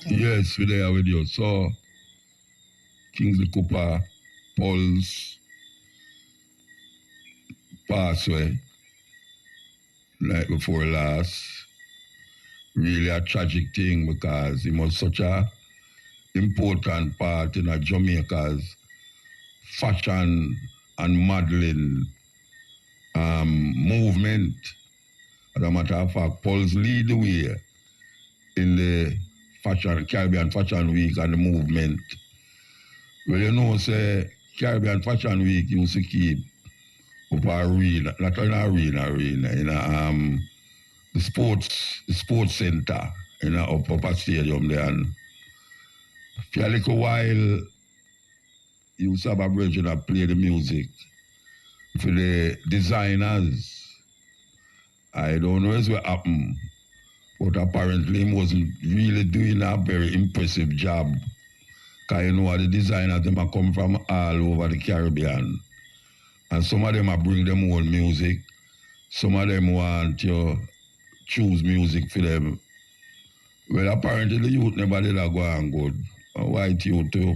Yes, we're there with you. So, Kingsley Cooper, Paul's passed away night before last. Really a tragic thing because he was such a important part in a Jamaica's fashion and modeling movement. As a matter of fact, Paul's lead the way in the Caribbean Fashion Week and the movement. Well, you know, say Caribbean Fashion Week used to keep up arena, not an arena, in a the sports center in a upper stadium there. And for a little while, you used to have a version that play the music for the designers. I don't know what happened, but apparently he wasn't really doing a very impressive job. Because you know the designers, them are come from all over the Caribbean. And some of them are bring them own music. Some of them want to choose music for them. Well, apparently the youth never did that go on good. White youth too.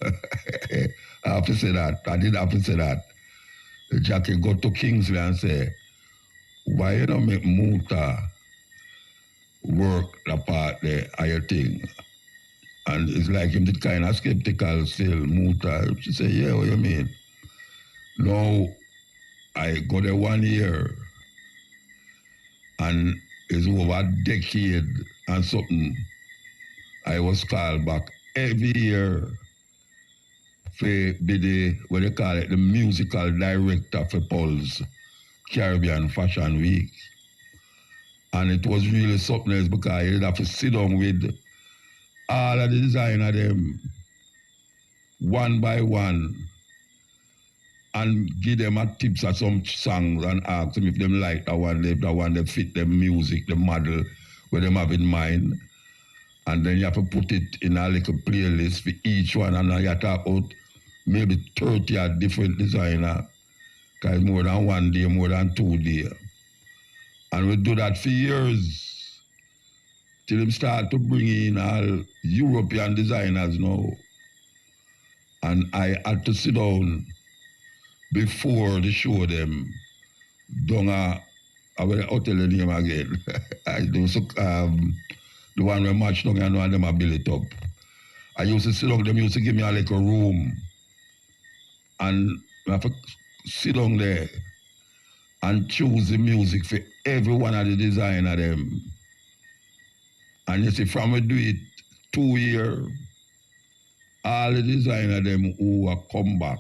I have to say that. I did have to say that. Jackie go to Kingsley and say, why you don't make Muta work the part there are your thing? And it's like him the kind of skeptical still, Muta. She say, yeah, what you mean? No, I go there 1 year and it's over a decade and something. I was called back every year for be the, what they call it, the musical director for Paul's Caribbean Fashion Week. And it was really something else because you have to sit down with all of the designer them one by one and give them a tips of some songs and ask them if them like that one, if that one they fit them music, the model where them have in mind. And then you have to put it in a little playlist for each one, and you talk about maybe 30 a different designer, because more than 1 day, more than 2 days. And we do that for years, till them start to bring in all European designers now. And I had to sit down before the show them down I will tell the name again. I do the one where match down and them a build it up. I used to sit down, them used to give me a little room. And I have to sit down there and choose the music for every one of the designer them. And you see, from we do it 2 years, all the designer them who are come back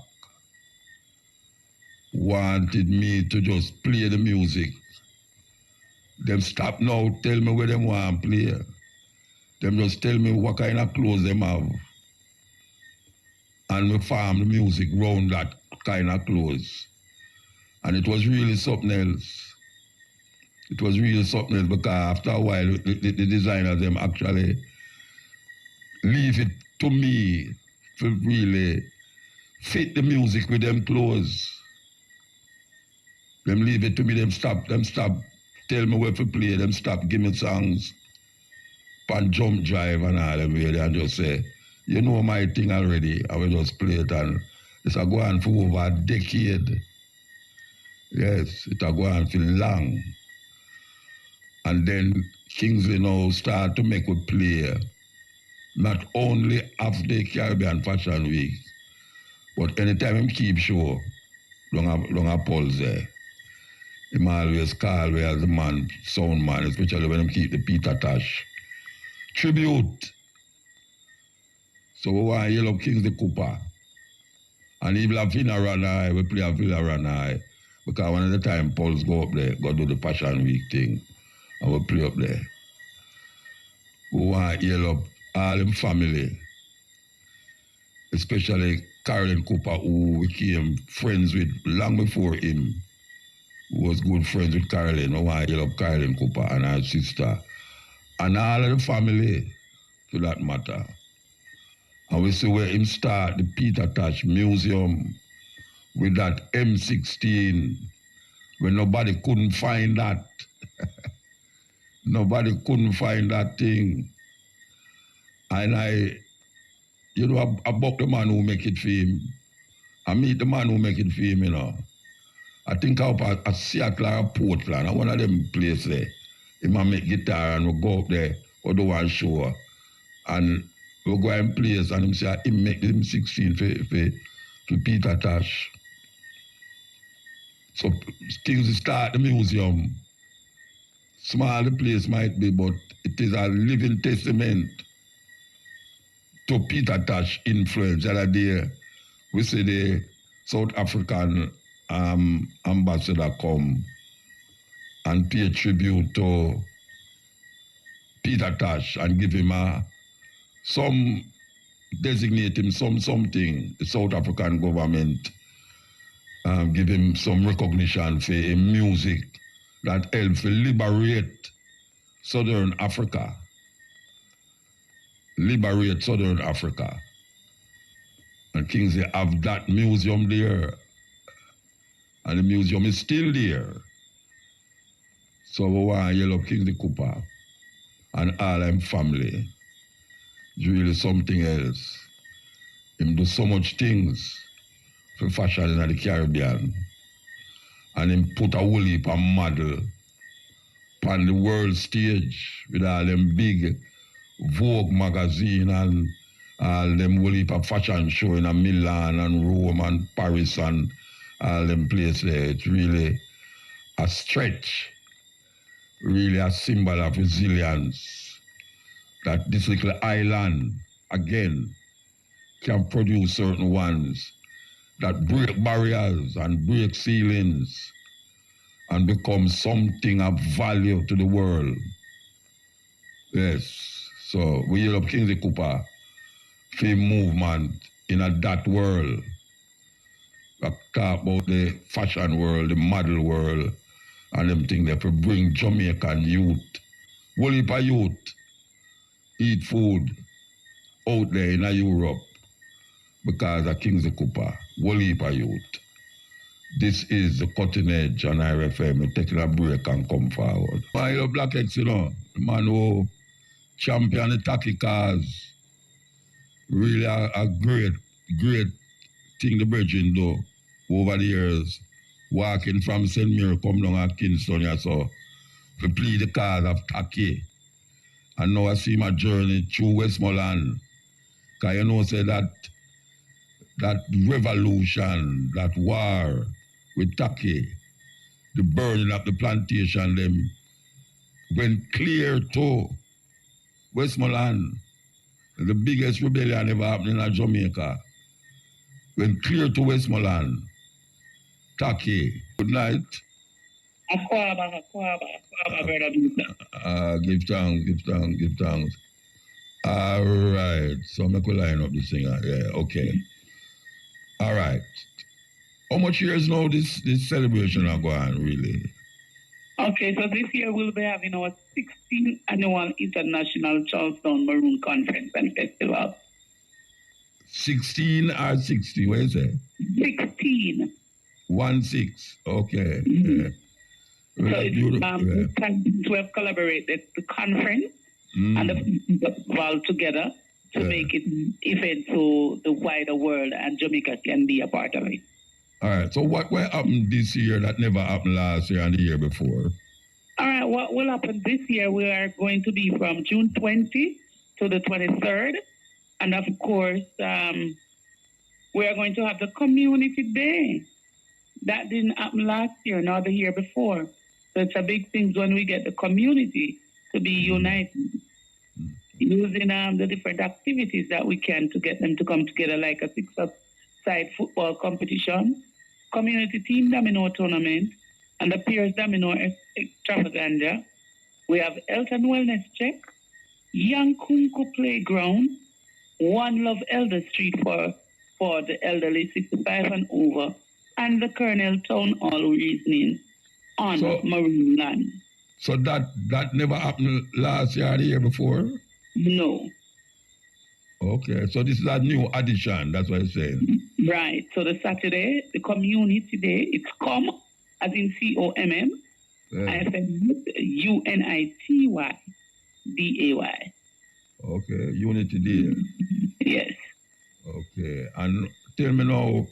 wanted me to just play the music. Them stop now, tell me where them want to play. Them just tell me what kind of clothes them have. And we farm the music round that kind of clothes. And it was really something else. It was really something else because after a while, the designers them actually leave it to me to really fit the music with them clothes. Them leave it to me, them stop, tell me where to play, them stop, give me songs, pan jump drive and all them really, and just say, you know my thing already, I will just play it, and it's a go on for over a decade. Yes, it a go on for long. And then Kingsley now start to make a play, not only after the Caribbean Fashion Week, but anytime him keep show, long a pulse there. Him always call me as the man, sound man, especially when him keep the Peter Tosh. Tribute. So we want to yell up Kingsley Cooper. And even a funeral night, we play a funeral night. Because one of the time Pauls go up there, go do the Fashion Week thing, and we play up there. We want to yell up all them family, especially Carolyn Cooper, who we became friends with long before him. Who was good friends with Carolyn. We want to yell up Carolyn Cooper and her sister. And all of the family, for that matter. And we see where him start the Peter Tosh Museum with that M16, when nobody couldn't find that. Nobody couldn't find that thing. And I book the man who make it for him. I meet the man who make it for him, I think up at Seattle or Portland, one of them places there. He might make guitar and we go up there, we do one show. And we go and place and him say, he make the M16 for Peter Tosh. So things start the museum. Small the place might be, but it is a living testament to Peter Tosh influence. The other day, we see the South African ambassador come and pay tribute to Peter Tosh and give him designate him something. The South African government give him some recognition for a music that helped to liberate Southern Africa. Liberate Southern Africa. And Kingsley have that museum there. And the museum is still there. So we want to yell up Kingsley Cooper and all them family. It's really something else. Him do so much things for fashion in the Caribbean. And him put a whole heap of model on the world stage with all them big Vogue magazine and all them whole heap of fashion show in Milan and Rome and Paris and all them places there. It's really a stretch, really a symbol of resilience that this little island, again, can produce certain ones that break barriers and break ceilings and become something of value to the world. Yes. So we hear up Kingsley Cooper for movement in that world. We talk about the fashion world, the model world, and them things that will bring Jamaican youth, whole heap of youth, eat food out there in Europe because of Kingsley Cooper, whole heap of youth. This is the cutting edge on IRFM. We're taking a break and come forward. My Black X, the man who champion the taxi cars, really a great thing the Virgin do over the years. Walking from St. Mary, come down at Kingston, so to play the cars of taxi. And now I see my journey through Westmoreland. Because say that revolution, that war with taxi, the burning of the plantation, them went clear to Westmoreland. The biggest rebellion ever happened in Jamaica. Went clear to Westmoreland. Taki. Good night. Akwaba, brother. Give thanks. All right. So I'm going to line up this thing. Yeah, okay. All right. How much years now this celebration are going, really? Okay, so this year we'll be having our 16th annual International Charlestown Maroon Conference and Festival. 16 or 60? What is it? 16. 16. Okay. Mm-hmm. Yeah. So we have collaborated the conference and the festival together to make it an event so the wider world and Jamaica can be a part of it. All right. So what happened this year that never happened last year and the year before? All right. What will happen this year? We are going to be from June 20 to the 23rd. And of course, we are going to have the community day. That didn't happen last year, nor the year before. So it's a big thing when we get the community to be united, using the different activities that we can to get them to come together, like a six-side football competition, community team domino tournament, and the peers domino extravaganza. We have health and wellness check, Young Kunku playground, One Love Elder Street for the elderly 65 and over, and the Colonel Town Hall reasoning on Maroon land. So that never happened last year or the year before? No. Okay, so this is a new addition, that's what I'm saying. Right, so the Saturday, the community day, it's COM, as in COMM, IFM, UNITY, DAY. Okay, Unity Day. Yes. Okay, and tell me now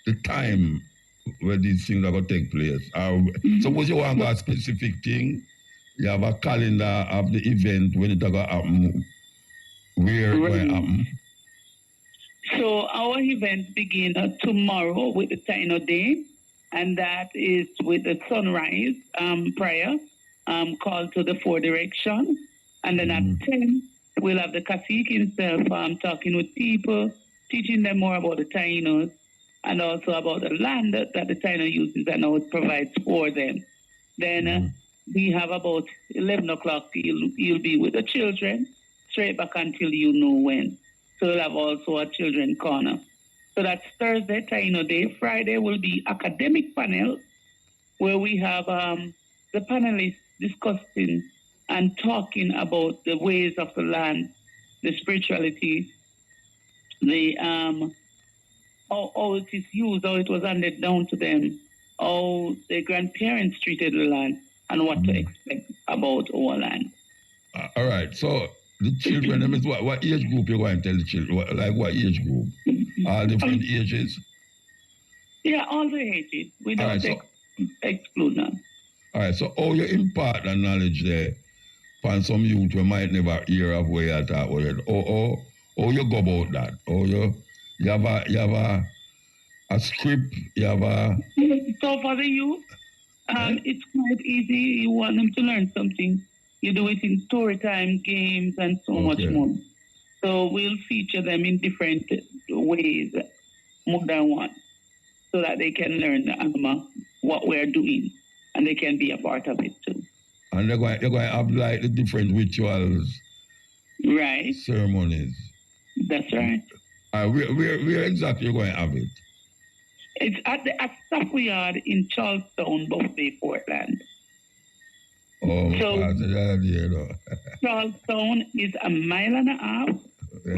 the time where these things are going to take place. Suppose you want a specific thing, you have a calendar of the event when it's going to happen, where it's going to happen. So our event begins tomorrow with the Taino Day, and that is with the sunrise prayer called to the four directions. And then at 10, we'll have the cacique himself talking with people, teaching them more about the Tainos and also about the land that the Taino uses and how it provides for them. Then we have about 11 o'clock, you'll be with the children, straight back until you know when. So we'll have also a children corner. So that's Thursday, Taino Day. Friday will be academic panel, where we have the panelists discussing and talking about the ways of the land, the spirituality, the how it is used, how it was handed down to them, how their grandparents treated the land, and what to expect about our land. All right. So the children, I mean, what age group you going to tell the children? What age group? All different ages? Yeah, all the ages. We don't exclude none. All right. So how you impart the knowledge there from some youth who might never hear of where you talk about it? How you go about that? How you have a script? You have a... So for the youth, it's quite easy. You want them to learn something, you do it in story time, games, and so much more. So we'll feature them in different ways, more than one, so that they can learn what we're doing, and they can be a part of it too. And they're going to have like the different rituals, right? Ceremonies. That's right. Where exactly you're going to have it? It's at Stafford in Charlestown, Buffalo, Portland. So Charlestown is a mile and a half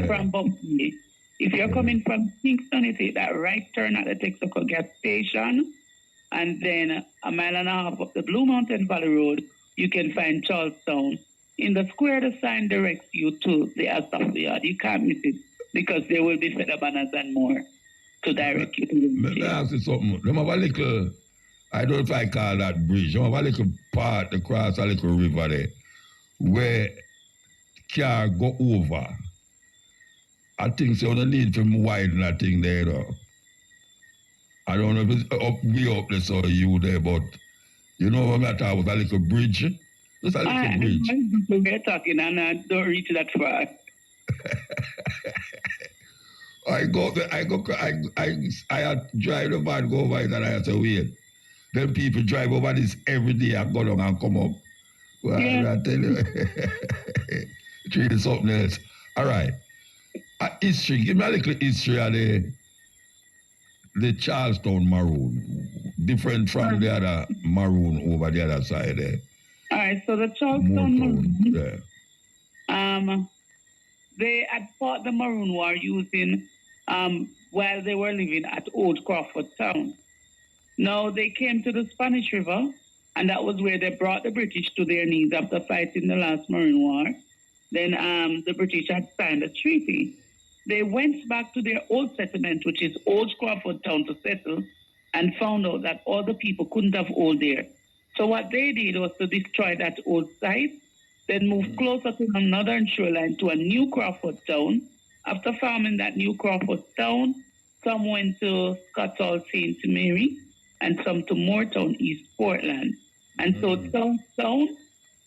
from Buffalo. If you're coming from Kingston, you take that right turn at the Texaco gas station, and then a mile and a half up the Blue Mountain Valley Road, you can find Charlestown. In the square, the sign directs you to the Stafford. You can't miss it because there will be feather banners and more to direct you to the Let me ask you something. Them have a little, I don't know if I call that bridge, them have a little part across a little river there where car go over. I think so. You need to widen that thing there, though. I don't know if it's way up there, so you there, but you know what I'm talking about, a little bridge? Just a little bridge. We're talking and I don't reach that far. I drive the van, go over it, and I have to wait. Then people drive over this every day and go down and come up. Well, I tell you, it's really something else. All right. History, give me a little history of the Charlestown Maroon, different from the other Maroon over the other side there. All right, so the Charlestown Maroon, they had fought the Maroon War using while they were living at Old Crawford Town. Now they came to the Spanish River, and that was where they brought the British to their knees after fighting the last Maroon War. Then the British had signed a treaty. They went back to their old settlement, which is Old Crawford Town, to settle, and found out that all the people couldn't have old there. So what they did was to destroy that old site, then move closer to the northern shoreline to a new Crawford Town. After farming that new Crawford Town, some went to Scottsall St. Mary, and some to Moortown, East Portland. And so Town,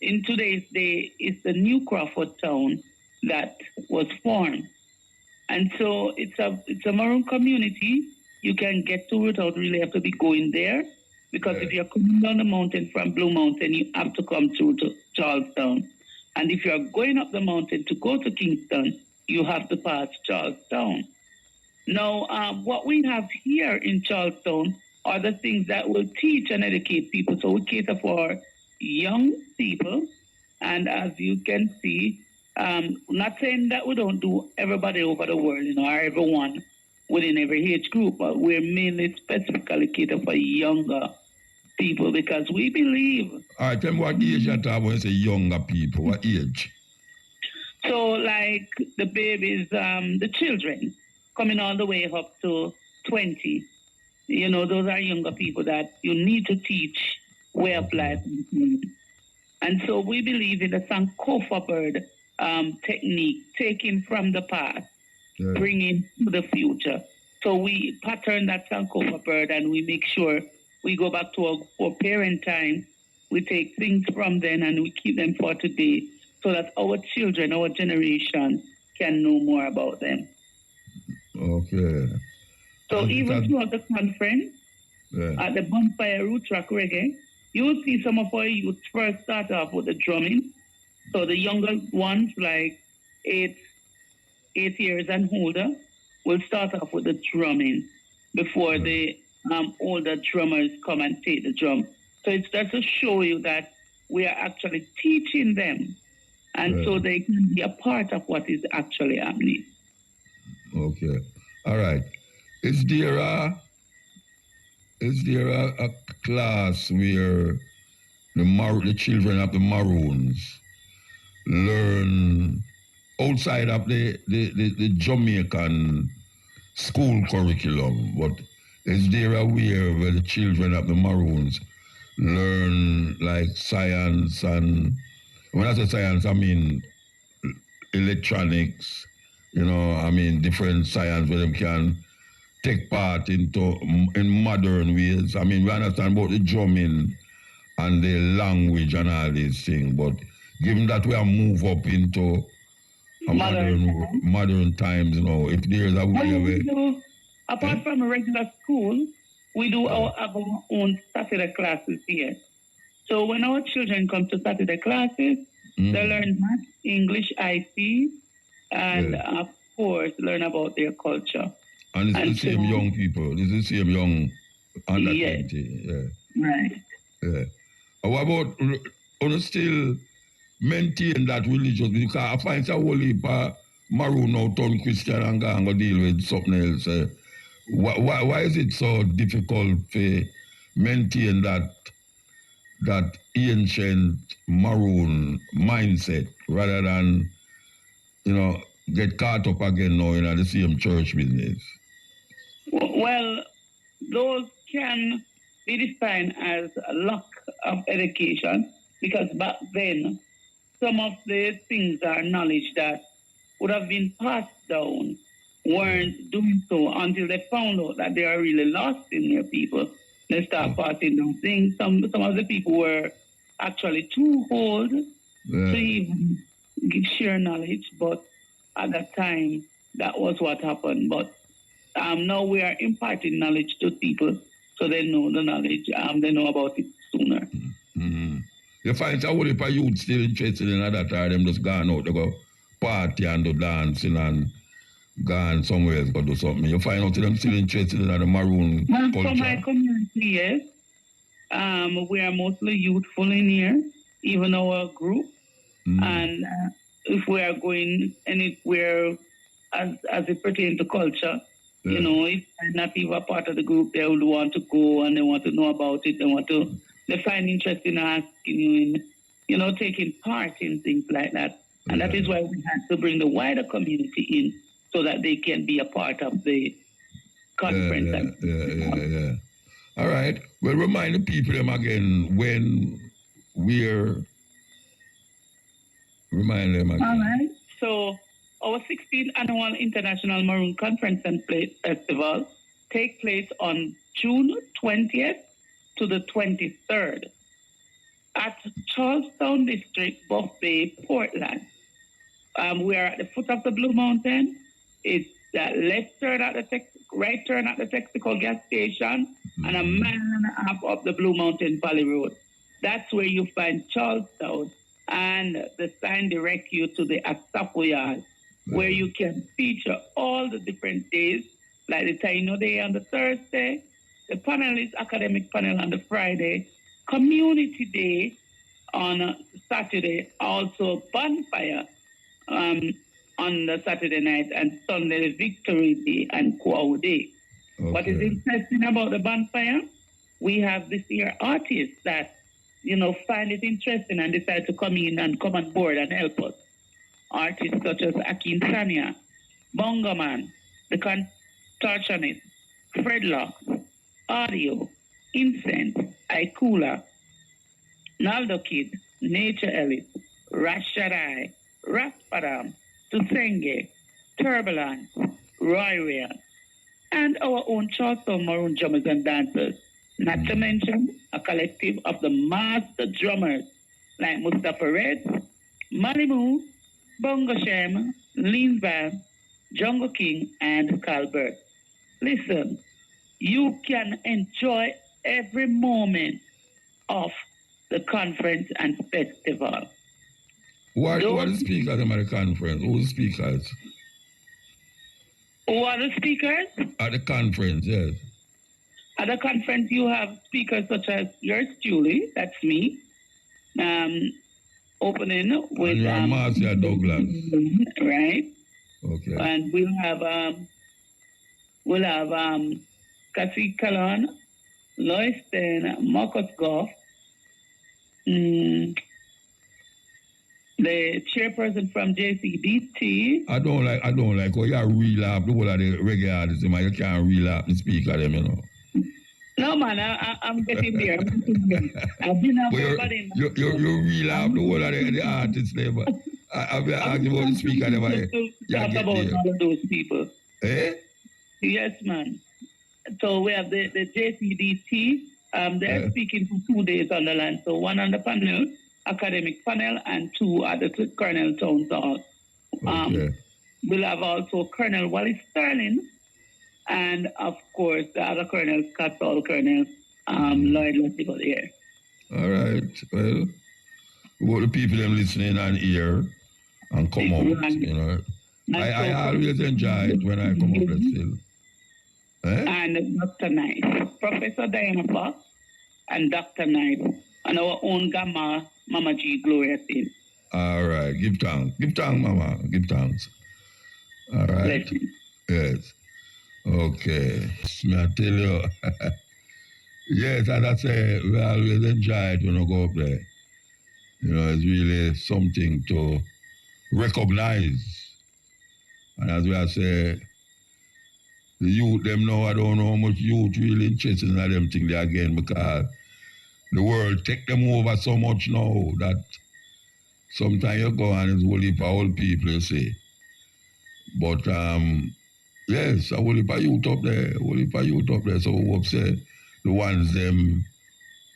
in today's day, is the new Crawford Town that was formed. And so it's a Maroon community. You can get to it without really have to be going there, because if you're coming down the mountain from Blue Mountain, you have to come through to Charlestown. And if you're going up the mountain to go to Kingston, you have to pass Charlestown. Now, what we have here in Charlestown are the things that will teach and educate people. So we cater for young people. And as you can see, not saying that we don't do everybody over the world, or everyone within every age group, but we're mainly specifically cater for younger people because we believe. All right, tell me what age you're talking about when you say younger people. What age? So, like the babies, the children, coming all the way up to 20, those are younger people that you need to teach way of life. And so we believe in the Sankofa bird technique, taking from the past, bringing to the future. So we pattern that Sankofa bird and we make sure we go back to our parent time. We take things from then and we keep them for today so that our children, our generation can know more about them. Okay. So and even throughout the conference, at the Bonfire Root Rock Reggae, you will see some of our youth first start off with the drumming. So the younger ones, like 8 years and older, will start off with the drumming before the older drummers come and take the drum. So it's just to show you that we are actually teaching them, and so they can be a part of what is actually happening. Okay. All right. Is there a class where the children of the Maroons learn outside of the Jamaican school curriculum, but is there a way where the children of the Maroons learn like science, and when I say science, I mean electronics, different science where they can take part in modern ways. I mean, we understand about the drumming and the language and all these things, but given that we are move up into a modern times, if there's a way apart from a regular school, we do our own Saturday classes here. So when our children come to Saturday classes, they learn math, English, IT, and of course, learn about their culture. And it's the same young people. It's the same young under 20. Yeah. Right. Yeah. What about still maintain that religion? Because I find a whole heap of Maroon now turn Christian and go deal with something else. Why is it so difficult to maintain that ancient Maroon mindset rather than, get caught up again now in the same church business? Well, those can be defined as a lack of education, because back then, some of the things are knowledge that would have been passed down weren't doing so until they found out that they are really lost in their people. They start passing down things. Some of the people were actually too old to even share knowledge, but at that time, that was what happened. But now we are imparting knowledge to people so they know the knowledge, they know about it sooner. Mm-hmm. You find a whole heap of youth still interested in that, or them just gone out to go party and do dancing and gone somewhere else to do something. You find out them still interested in the Maroon culture. For my community, yes. We are mostly youthful in here, even our group. And if we are going anywhere as it pertains to culture, if I'm not even a part of the group, they would want to go and they want to know about it. They find interest in asking you in, taking part in things like that. And that is why we had to bring the wider community in so that they can be a part of the conference. Yeah. All right. Well, remind the people them again remind them again. All right. So our 16th annual International Maroon Conference and Play Festival take place on June 20th to the 23rd at Charlestown District, Buff Bay, Portland. We are at the foot of the Blue Mountain. It's that left turn at the right turn at the Texaco gas station and a mile and a half up the Blue Mountain Valley Road. That's where you find Charlestown, and the sign directs you to the Asapo Yard, where you can feature all the different days, like the Taino Day on the Thursday, the panelist academic panel on the Friday, Community Day on Saturday, also Bonfire on the Saturday night, and Sunday Victory Day and Quo Day. Okay. What is interesting about the Bonfire, we have this year artists that, find it interesting and decide to come in and come on board and help us. artists such as Akin Sanya, Bongo Man, The Contortionist, Fredlocks, Audio, Incense, Ikula, Naldo Kid, Nature Ellis, Rashadai, Raspadam, Tusenge, Turbulence, Roy Ryan, and our own Charleston Maroon drummers and dancers, not to mention a collective of the master drummers like Mustafa Red, Malibu, Bongo Shem, Lean Van, Jungle King, and Calbert. Listen, you can enjoy every moment of the conference and festival. What are the speakers at the conference? Who are the speakers? Who are the speakers? At the conference, yes. At the conference, you have speakers such as yours, Julie, that's me, opening with... And Marcia Douglas. Right. Okay. And we'll have Cassie Callan, Lois Ten, Marcus Goff, the chairperson from JCDT. I don't like how you relap the whole of the reggae artists, man. You can't relap the speaker them, you know. No, man, I'm getting there. I've been out everybody. You relap the whole of the artists there, but I've been asking about the speaker them. Talk about all of those people. Eh? Yes, man. So we have the JCDT. They're speaking for 2 days on the land. So one on the panel, academic panel, and two at the Colonel Town Hall. Okay. We'll have also Colonel Wally Sterling, and of course the other Colonel, Castle Colonel Lloyd Latigo there. All right. Well, what the people them listening and hear and come out, you know. I always enjoy it when I come up there still. Eh? And Dr. Knight, Professor Diana Fox, and Dr. Knight, and our own Gamma, Mama G, Gloria Sin. All right. Give thanks. Give thanks, Mama. Give thanks. All right. Yes. Okay. May I tell you? Yes, as I say, we always enjoy it when we go up there. You know, it's really something to recognize. And as we say, the youth, them now, I don't know how much youth really interested in them things there again, because the world take them over so much now that sometimes you go and it's only for old people, you see. But yes, I only for youth up there, So we hope say the ones them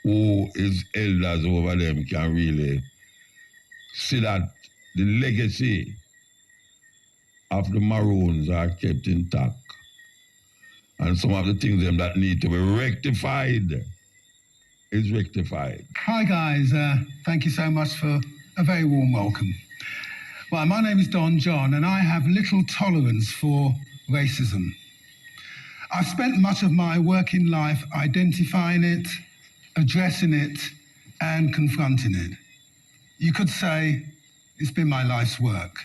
who is elders over them can really see that the legacy of the Maroons are kept intact. And some of the things them that need to be rectified is rectified. Hi guys, thank you so much for a very warm welcome. Well, my name is Don John and I have little tolerance for racism. I've spent much of my working life identifying it, addressing it, and confronting it. You could say it's been my life's work.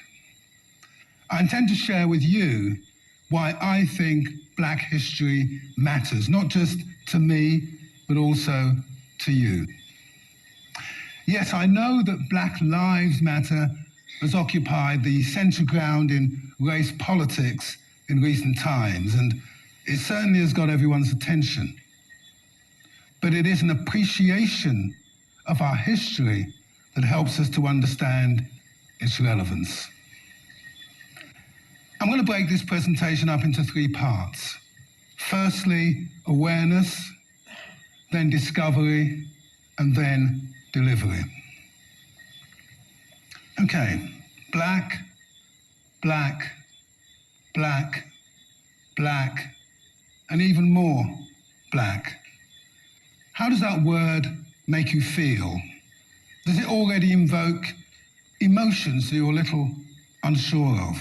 I intend to share with you why I think Black history matters, not just to me, but also to you. Yes, I know that Black Lives Matter has occupied the central ground in race politics in recent times, and it certainly has got everyone's attention. But it is an appreciation of our history that helps us to understand its relevance. I'm going to break this presentation up into 3 parts. Firstly, awareness, then discovery, and then delivery. Okay, black, black, black, black, and even more black. How does that word make you feel? Does it already invoke emotions that you're a little unsure of?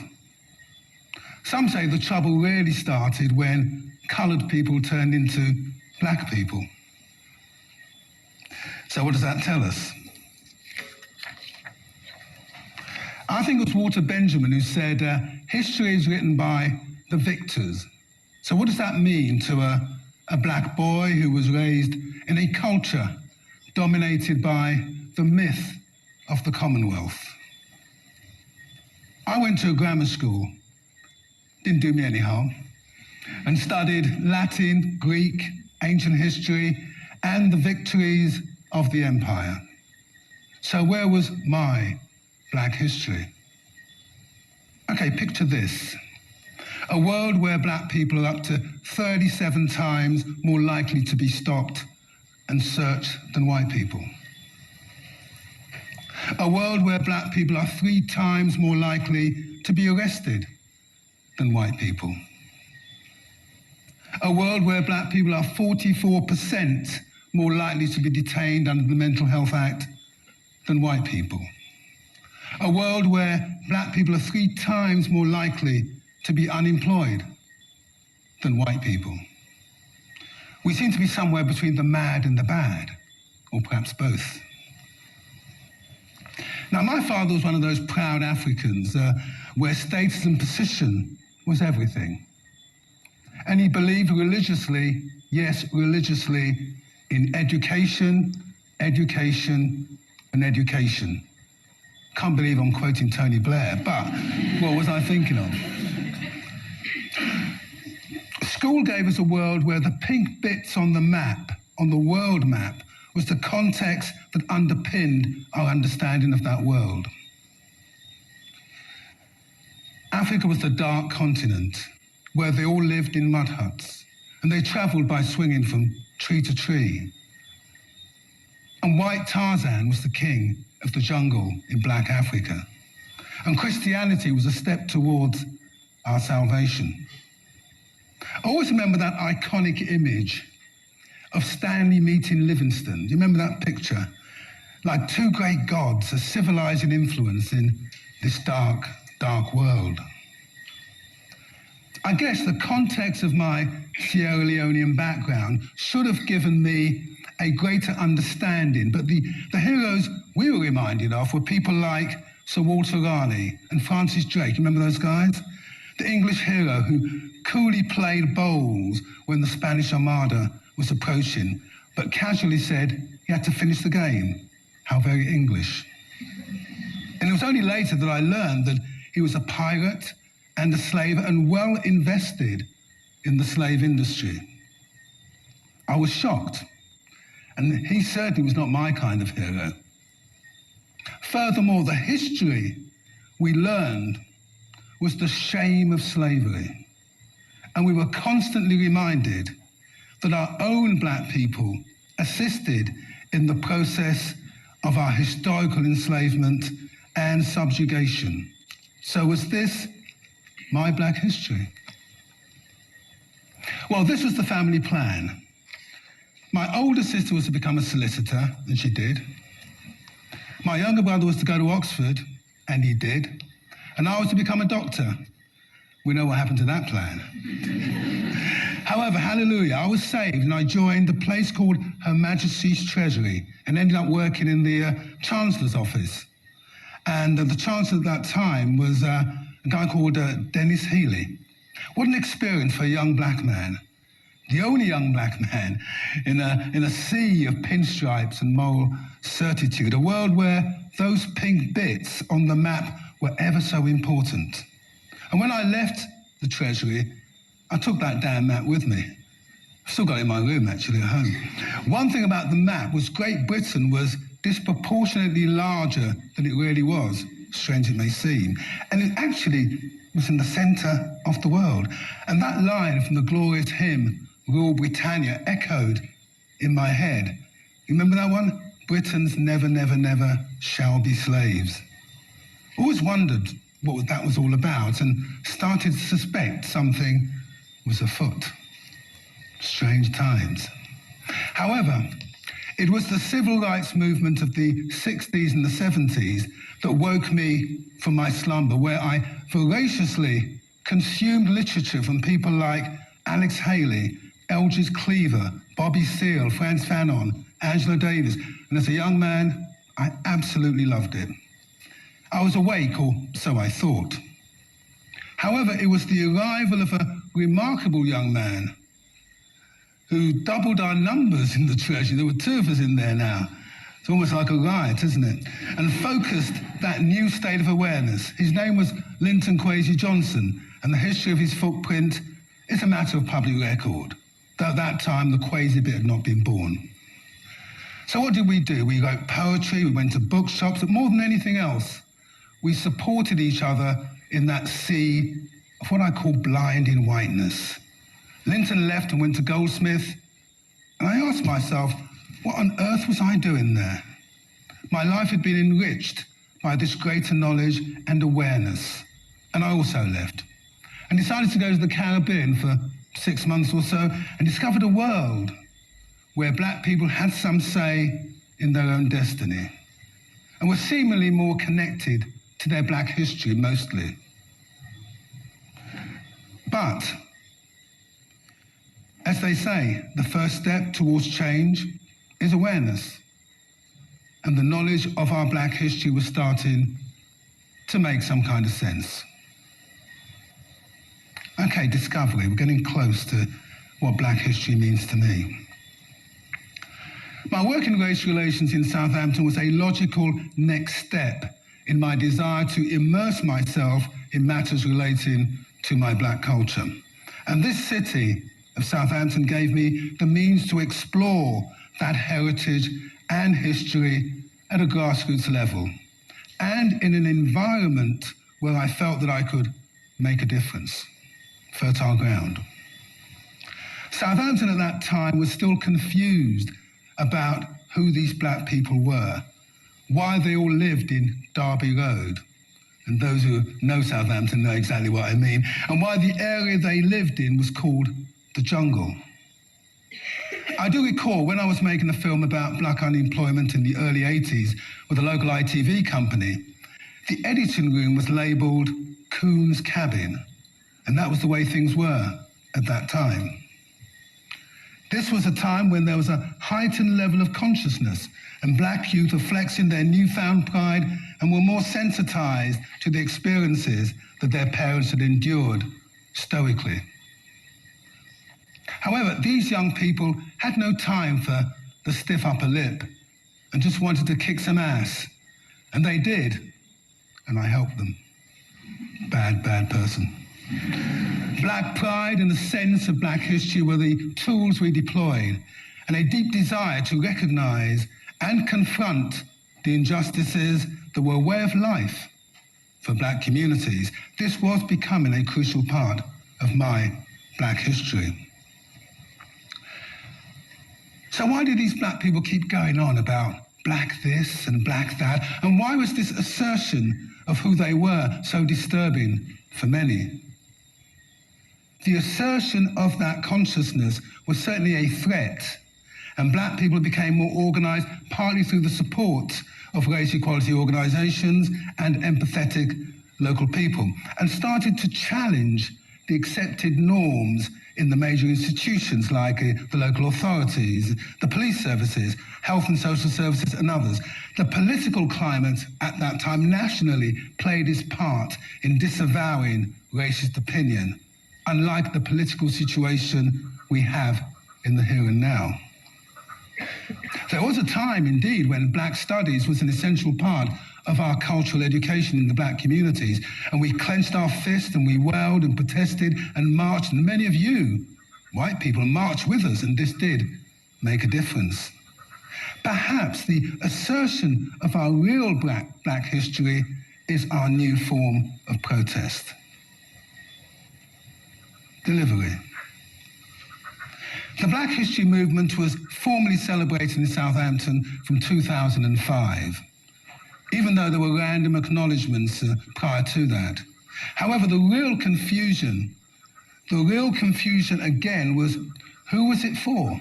Some say the trouble really started when coloured people turned into black people. So what does that tell us? I think it was Walter Benjamin who said, history is written by the victors. So what does that mean to a black boy who was raised in a culture dominated by the myth of the Commonwealth? I went to a grammar school, didn't do me any harm, and studied Latin, Greek, ancient history, and the victories of the empire. So where was my black history? Okay, picture this. A world where black people are up to 37 times more likely to be stopped and searched than white people. A world where black people are 3 times more likely to be arrested than white people. A world where black people are 44% more likely to be detained under the Mental Health Act than white people. A world where black people are 3 times more likely to be unemployed than white people. We seem to be somewhere between the mad and the bad, or perhaps both. Now, my father was one of those proud Africans where status and position was everything. And he believed religiously, yes, religiously, in education, education, and education. Can't believe I'm quoting Tony Blair, but what was I thinking of? School gave us a world where the pink bits on the map, on the world map, was the context that underpinned our understanding of that world. Africa was the dark continent where they all lived in mud huts and they traveled by swinging from tree to tree. And white Tarzan was the king of the jungle in black Africa. And Christianity was a step towards our salvation. I always remember that iconic image of Stanley meeting Livingstone. Do you remember that picture? Like 2 great gods, a civilizing influence in this dark, dark world. I guess the context of my Sierra Leonean background should have given me a greater understanding, but the heroes we were reminded of were people like Sir Walter Raleigh and Francis Drake. You remember those guys? The English hero who coolly played bowls when the Spanish Armada was approaching, but casually said he had to finish the game. How very English. And it was only later that I learned that he was a pirate and a slave and well invested in the slave industry. I was shocked, and he certainly was not my kind of hero. Furthermore, the history we learned was the shame of slavery, and we were constantly reminded that our own black people assisted in the process of our historical enslavement and subjugation. So was this my black history? Well, this was the family plan. My older sister was to become a solicitor, and she did. My younger brother was to go to Oxford, and he did. And I was to become a doctor. We know what happened to that plan. However, hallelujah, I was saved and I joined a place called Her Majesty's Treasury and ended up working in the Chancellor's office. And the Chancellor at that time was a guy called Dennis Healy. What an experience for a young black man. The only young black man in a sea of pinstripes and moral certitude, a world where those pink bits on the map were ever so important. And when I left the Treasury, I took that damn map with me. I've still got it in my room, actually, at home. One thing about the map was Great Britain was disproportionately larger than it really was, strange it may seem. And it actually was in the centre of the world. And that line from the glorious hymn, Rule Britannia, echoed in my head. You remember that one? Britons never, never, never shall be slaves. Always wondered what that was all about and started to suspect something was afoot. Strange times. However, it was the civil rights movement of the 60s and the 70s that woke me from my slumber, where I voraciously consumed literature from people like Alex Haley, Eldridge Cleaver, Bobby Seale, Frantz Fanon, Angela Davis, and as a young man, I absolutely loved it. I was awake, or so I thought. However, it was the arrival of a remarkable young man who doubled our numbers in the Treasury. There were 2 of us in there now. It's almost like a riot, isn't it? And focused that new state of awareness. His name was Linton Kwesi Johnson, and the history of his footprint is a matter of public record. Though at that time, the Kwesi bit had not been born. So what did we do? We wrote poetry, we went to bookshops, but more than anything else, we supported each other in that sea of what I call blinding whiteness. Linton left and went to Goldsmith, and I asked myself, what on earth was I doing there? My life had been enriched by this greater knowledge and awareness, and I also left and decided to go to the Caribbean for 6 months or so and discovered a world where black people had some say in their own destiny and were seemingly more connected to their black history mostly. But, as they say, the first step towards change is awareness. And the knowledge of our black history was starting to make some kind of sense. Okay, discovery. We're getting close to what black history means to me. My work in race relations in Southampton was a logical next step in my desire to immerse myself in matters relating to my black culture. And this city of Southampton gave me the means to explore that heritage and history at a grassroots level, and in an environment where I felt that I could make a difference. Fertile ground. Southampton at that time was still confused about who these black people were, why they all lived in Derby Road, and those who know Southampton know exactly what I mean, and why the area they lived in was called the jungle. I do recall when I was making a film about black unemployment in the early 80s with a local ITV company, the editing room was labelled Coon's Cabin, and that was the way things were at that time. This was a time when there was a heightened level of consciousness, and black youth were flexing their newfound pride and were more sensitized to the experiences that their parents had endured stoically. However, these young people had no time for the stiff upper lip and just wanted to kick some ass. And they did, and I helped them. Bad, bad person. Black pride and a sense of black history were the tools we deployed, and a deep desire to recognize and confront the injustices that were a way of life for black communities. This was becoming a crucial part of my black history. So why did these black people keep going on about black this and black that? And why was this assertion of who they were so disturbing for many? The assertion of that consciousness was certainly a threat, and black people became more organised partly through the support of race equality organisations and empathetic local people, and started to challenge the accepted norms in the major institutions like the local authorities, the police services, health and social services and others. The political climate at that time nationally played its part in disavowing racist opinion, unlike the political situation we have in the here and now. There was a time, indeed, when black studies was an essential part of our cultural education in the black communities, and we clenched our fists and we wailed and protested and marched, and many of you, white people, marched with us, and this did make a difference. Perhaps the assertion of our real black history is our new form of protest. Delivery. The Black History Movement was formally celebrated in Southampton from 2005, even though there were random acknowledgements prior to that. However, the real confusion again was who was it for?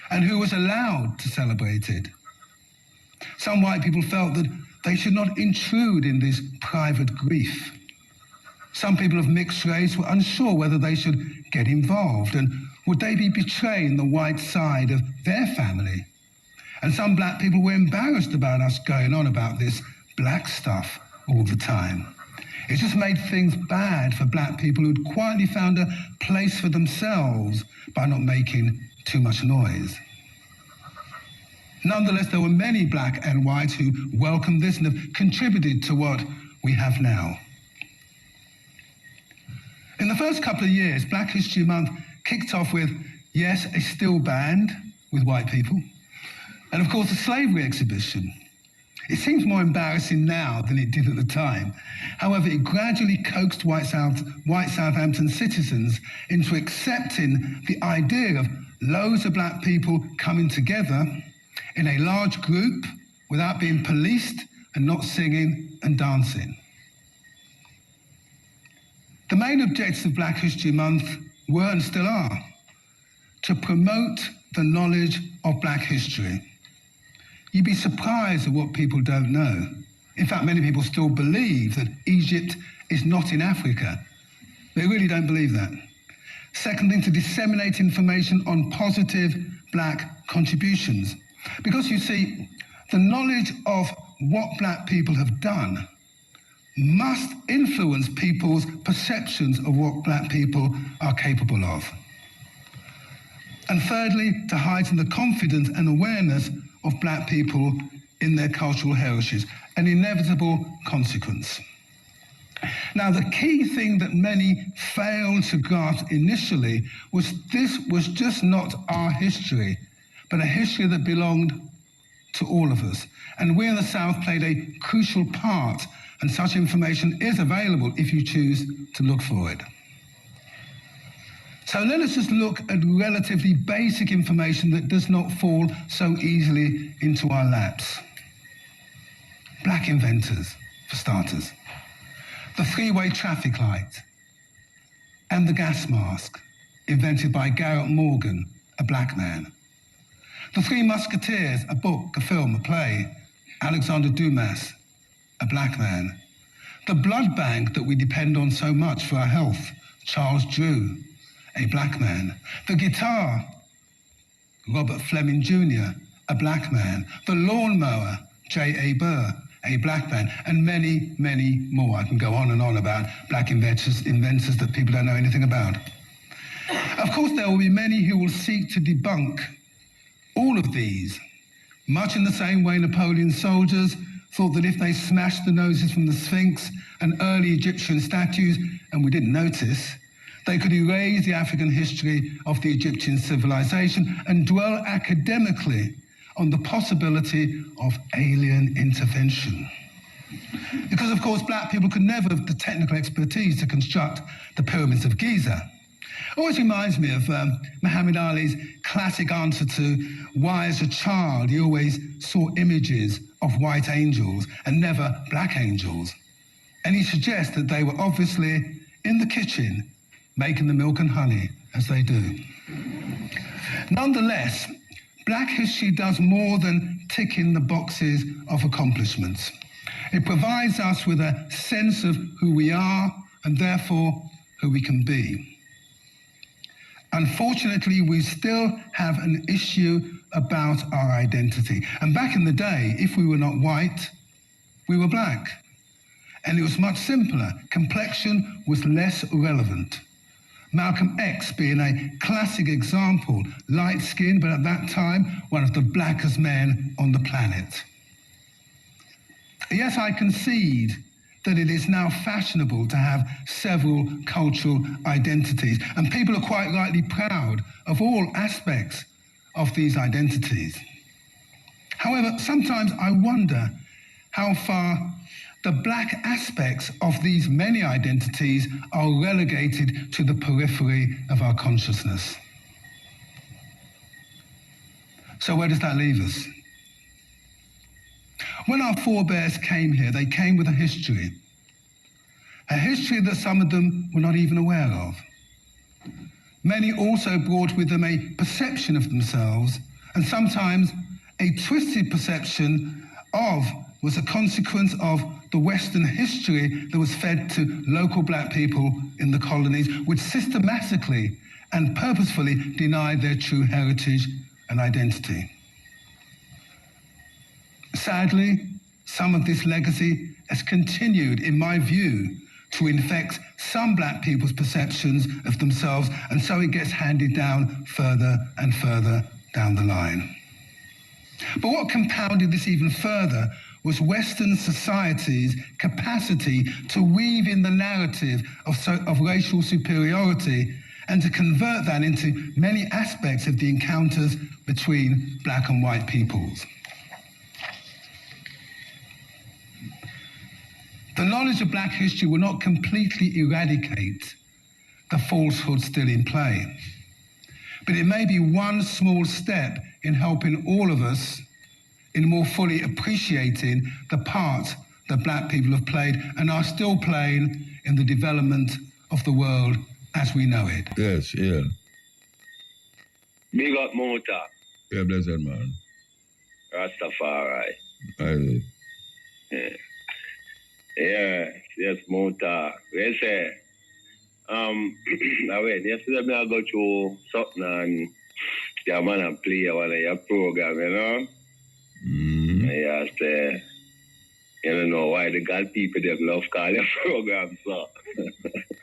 And who was allowed to celebrate it? Some white people felt that they should not intrude in this private grief. Some people of mixed race were unsure whether they should get involved, and would they be betraying the white side of their family? And some black people were embarrassed about us going on about this black stuff all the time. It just made things bad for black people who'd quietly found a place for themselves by not making too much noise. Nonetheless, there were many black and white who welcomed this and have contributed to what we have now. In the first couple of years, Black History Month kicked off with, yes, a still band with white people, and of course a slavery exhibition. It seems more embarrassing now than it did at the time. However, it gradually coaxed white Southampton citizens into accepting the idea of loads of black people coming together in a large group without being policed and not singing and dancing. The main objectives of Black History Month were and still are to promote the knowledge of black history. You'd be surprised at what people don't know. In fact, many people still believe that Egypt is not in Africa. They really don't believe that. Second thing, to disseminate information on positive black contributions. Because you see, the knowledge of what black people have done must influence people's perceptions of what black people are capable of. And thirdly, to heighten the confidence and awareness of black people in their cultural heritage, an inevitable consequence. Now, the key thing that many failed to grasp initially was this was just not our history, but a history that belonged to all of us. And we in the South played a crucial part, and such information is available if you choose to look for it. So let us just look at relatively basic information that does not fall so easily into our laps. Black inventors, for starters. The three-way traffic light and the gas mask, invented by Garrett Morgan, a black man. The Three Musketeers, a book, a film, a play, Alexander Dumas, a black man. The blood bank that we depend on so much for our health, Charles Drew, a black man. The guitar, Robert Fleming Jr., a black man. The lawnmower, J.A. Burr, a black man, and many, many more. I can go on and on about black inventors that people don't know anything about. Of course, there will be many who will seek to debunk all of these, much in the same way Napoleon's soldiers thought that if they smashed the noses from the Sphinx and early Egyptian statues, and we didn't notice, they could erase the African history of the Egyptian civilization and dwell academically on the possibility of alien intervention. Because, of course, black people could never have the technical expertise to construct the pyramids of Giza. Always reminds me of Muhammad Ali's classic answer to why, as a child, he always saw images of white angels and never black angels. And he suggests that they were obviously in the kitchen making the milk and honey, as they do. Nonetheless, black history does more than tick in the boxes of accomplishments. It provides us with a sense of who we are and therefore who we can be. Unfortunately, we still have an issue about our identity. And back in the day, if we were not white, we were black. And it was much simpler. Complexion was less relevant. Malcolm X being a classic example, light-skinned, but at that time, one of the blackest men on the planet. Yes, I concede that it is now fashionable to have several cultural identities, and people are quite rightly proud of all aspects of these identities. However, sometimes I wonder how far the black aspects of these many identities are relegated to the periphery of our consciousness. So where does that leave us? When our forebears came here, they came with a history that some of them were not even aware of. Many also brought with them a perception of themselves, and sometimes a twisted perception of was a consequence of the Western history that was fed to local black people in the colonies, which systematically and purposefully denied their true heritage and identity. Sadly, some of this legacy has continued, in my view, to infect some black people's perceptions of themselves, and so it gets handed down further and further down the line. But what compounded this even further was Western society's capacity to weave in the narrative of racial superiority and to convert that into many aspects of the encounters between black and white peoples. The knowledge of black history will not completely eradicate the falsehood still in play, but it may be one small step in helping all of us in more fully appreciating the part that black people have played and are still playing in the development of the world as we know it. Yes, yeah. Big up Mota. Yeah, blessed man. Rastafari. Aye. Yeah, yes, Mota. We say, yesterday I go through something and yeah, man, I play one of your program, you know? I asked, you don't know why the God people them love call your program, so.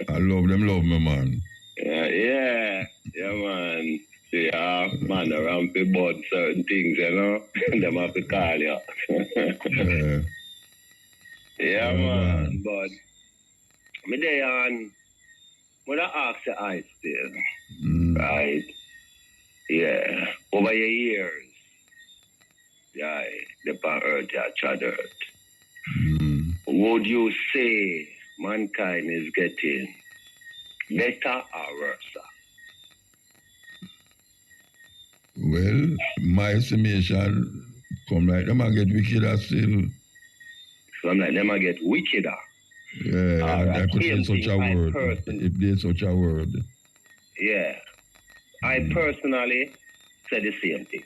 I love them, love me, man. Yeah, man. See, man, around people about certain things, you know? Them have to call you. Yeah. Man. But me there on, when I ask the eyes still, right? Yeah, over your years, yeah, the pan earth, yeah, trod earth. Would you say mankind is getting better or worse? Well, my estimation, come like them I get wickeder still. Some like them I get wickeder. Yeah, I could say such a word. If there's such a word. Yeah. I personally say the same thing.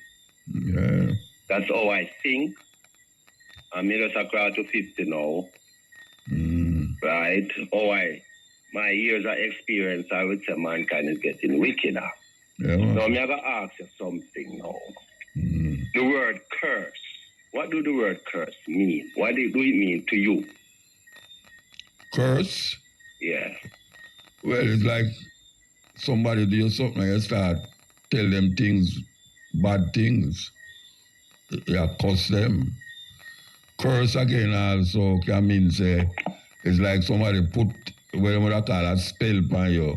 Yeah. That's how I think. I'm just across to 50 now. Right? My years of experience, I would say mankind is getting wickeder. Yeah. Now, I'm going to ask you something now. The word curse. What do the word curse mean? What do it mean to you? Curse? Yeah. Well, it's like somebody do something and you start tell them things, bad things. You curse them. Curse again also can mean say it's like somebody put whatever I call a spell upon you.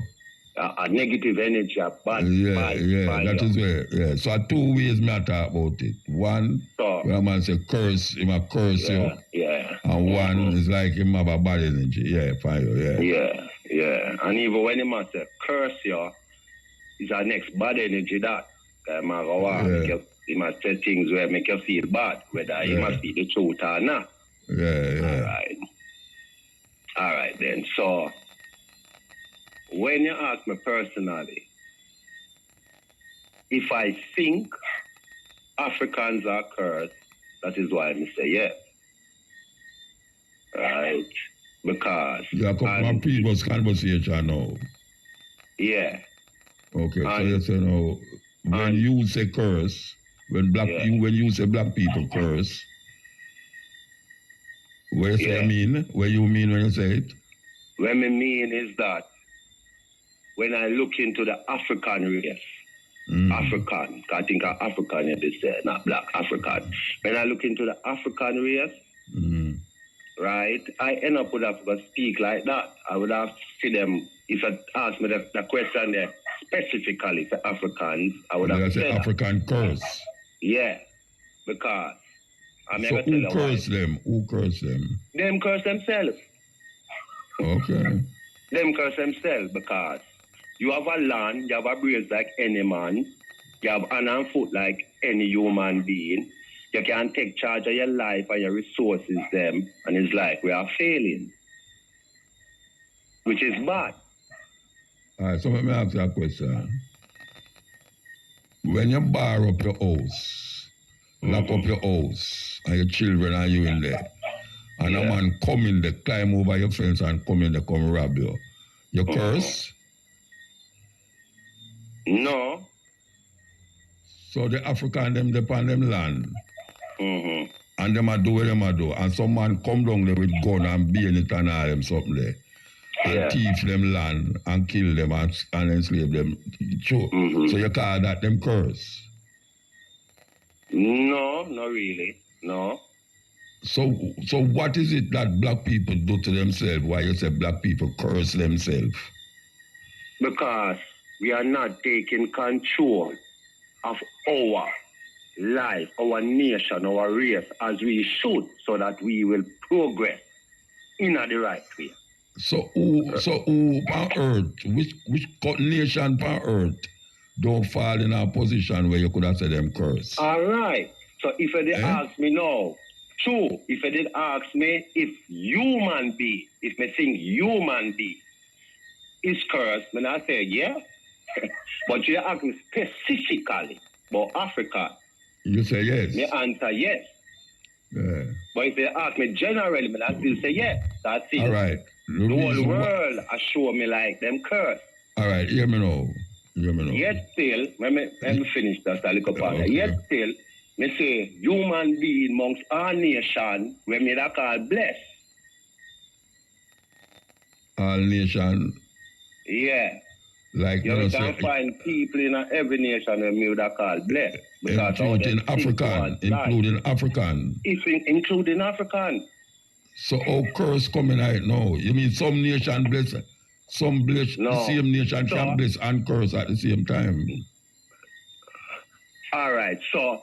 A negative energy, a bad that is where, yeah. So two ways me I talk about it. One, where a man say curse, he might curse you. Yeah. And one is like him have a bad energy, upon you, Yeah. And even when he must say curse you, it's our next bad energy that. He must say things where make you feel bad, whether he must be the truth or not. Yeah. All right then. So when you ask me personally, if I think Africans are cursed, that is why I say yes. Right? Because... You come from a previous conversation now. Yeah. Okay, so you say now, when you say curse, when you say black people curse, what you say mean? What you mean when you say it? What I mean is that when I look into the African race, African, I think of African, they say, not black, African. When I look into the African race, right, I end up with have to speak like that. I would have to them, if I ask me the question there, specifically for Africans, I would have to say African curse. Yeah, because I'm so who curse them? Who curse them? Them curse themselves. Okay. Them curse themselves because you have a land, you have a brace like any man, you have hand and foot like any human being. You can take charge of your life and your resources them, and it's like we are failing, which is bad. All right, so let me ask you a question. When you bar up your house, lock up your house, and your children are you in there, and a man come in there, climb over your fence and come in there, come rob you, you curse? No. So the African them depend them land. And them a do what them a do. And some man come down there with gun and bayonet and all them something there. And thief them land and kill them and enslave them. So you call that them curse? No, not really. No. So what is it that black people do to themselves? Why you say black people curse themselves? Because we are not taking control of our life, our nation, our race as we should, so that we will progress in the right way. So who on earth, which nation on earth don't fall in a position where you could have said them curse? All right. So if you did ask me now, true, if you did ask me if human being, if me think human being is cursed, then I say yeah. But you ask me specifically about Africa, You say yes. me answer yes. Yeah. But if you ask me generally, I still say yes. That's it. All right. The whole world assure me like them curse. All right, hear me now. Yet still, let me finish that a little part. Okay. Yet still, me say human being amongst our nation, when me that call blessed. All nation. Yeah. Like You can find people in every nation when me that call blessed. Including African. Including African. So how curse coming out now? You mean some nation bless, some bless, no. The same nation can bless and curse at the same time? All right, so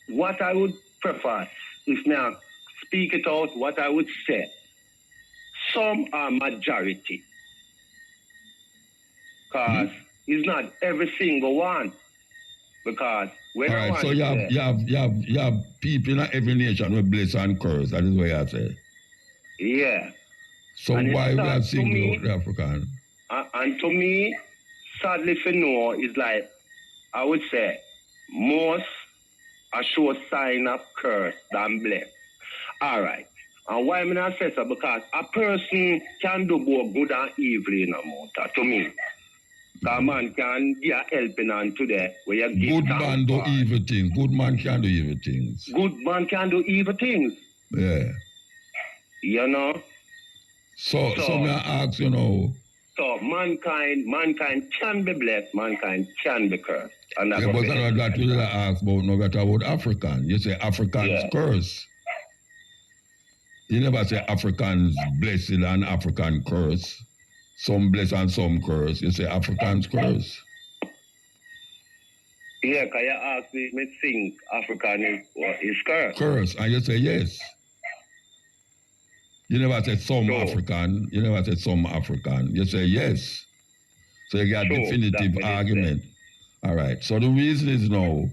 what I would prefer, if now speak it out, what I would say, some are majority. Because it's not every single one. Because when all right, so you have people in every nation who bless and curse. That is what you say. Yeah. So and why we are single out the African? And to me, sadly for no, is like I would say most are show sign of curse than blessed. All right. And why am I not say so? Because a person can do both good and evil in a matter, to me. A man can give a helping hand today where you give good man do evil things. Good man can do evil things. Good man can do evil things. Yeah. You know? So may I ask, you know. So mankind can be blessed, mankind can be cursed. And yeah, but that you ask about no better about African. You say Africans curse. You never say Africans blessed and African curse. Some bless and some curse. You say Africans curse. Yeah, can you ask me think African is curse? Curse, and you say yes. You never said some African. You never said some African. You say yes. So you got a definitive argument. All right. So the reason is now,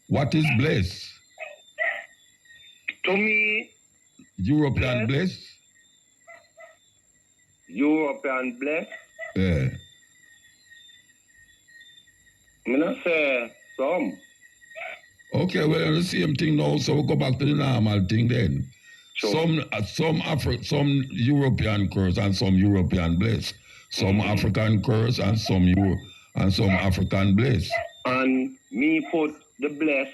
what is blessed? To me, European blessed? European blessed? Yeah. I'm not say some. Okay, well, the same thing now, so we'll go back to the normal thing then. Sure. Some European curse and some European bless. Some African curse and some African bless. And me put the bless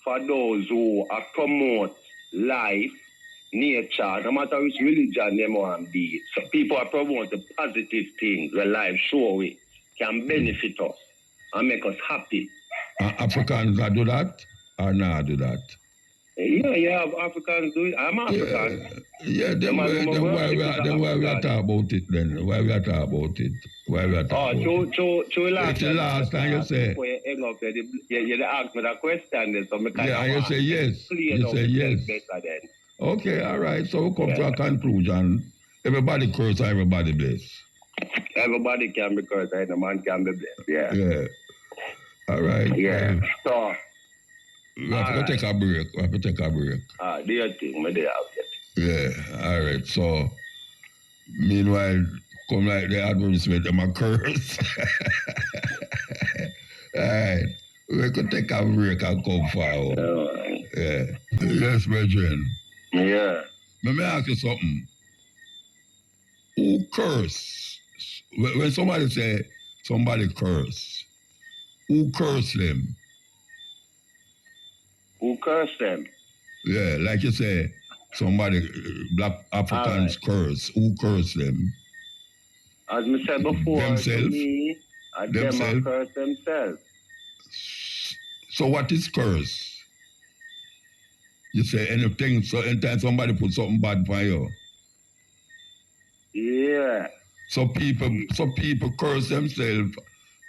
for those who are promote life, nature, no matter which religion they want to be. So people are promote the positive things where life show it can benefit us and make us happy. Africans that do that or not do that? Yeah, Africans do it. I'm African. Yeah, then why we are talking about it then? Why we are talking about it? The last time you say. You asked me that question then, so you say yes. You say yes. Better then. Okay, all right. So we come to a conclusion. Everybody curse, everybody bless. Everybody can be cursed, and a man can be blessed. Yeah. Yeah. All right. Yeah. So. We have to take a break. Do your thing, my day out. Yeah, all right. So, meanwhile, come like the advertisement, them a curse. All right. We could take a break and come forward. Yeah. Yes, brethren. Yeah. Let me ask you something. Who curse? When somebody say somebody curse, who curse them? Who curse them? Yeah, like you say, somebody, black Africans curse. Who curse them? As I said before, themselves? them curse themselves. So what is curse? You say anything, so anytime somebody put something bad for you. Yeah. So people curse themselves,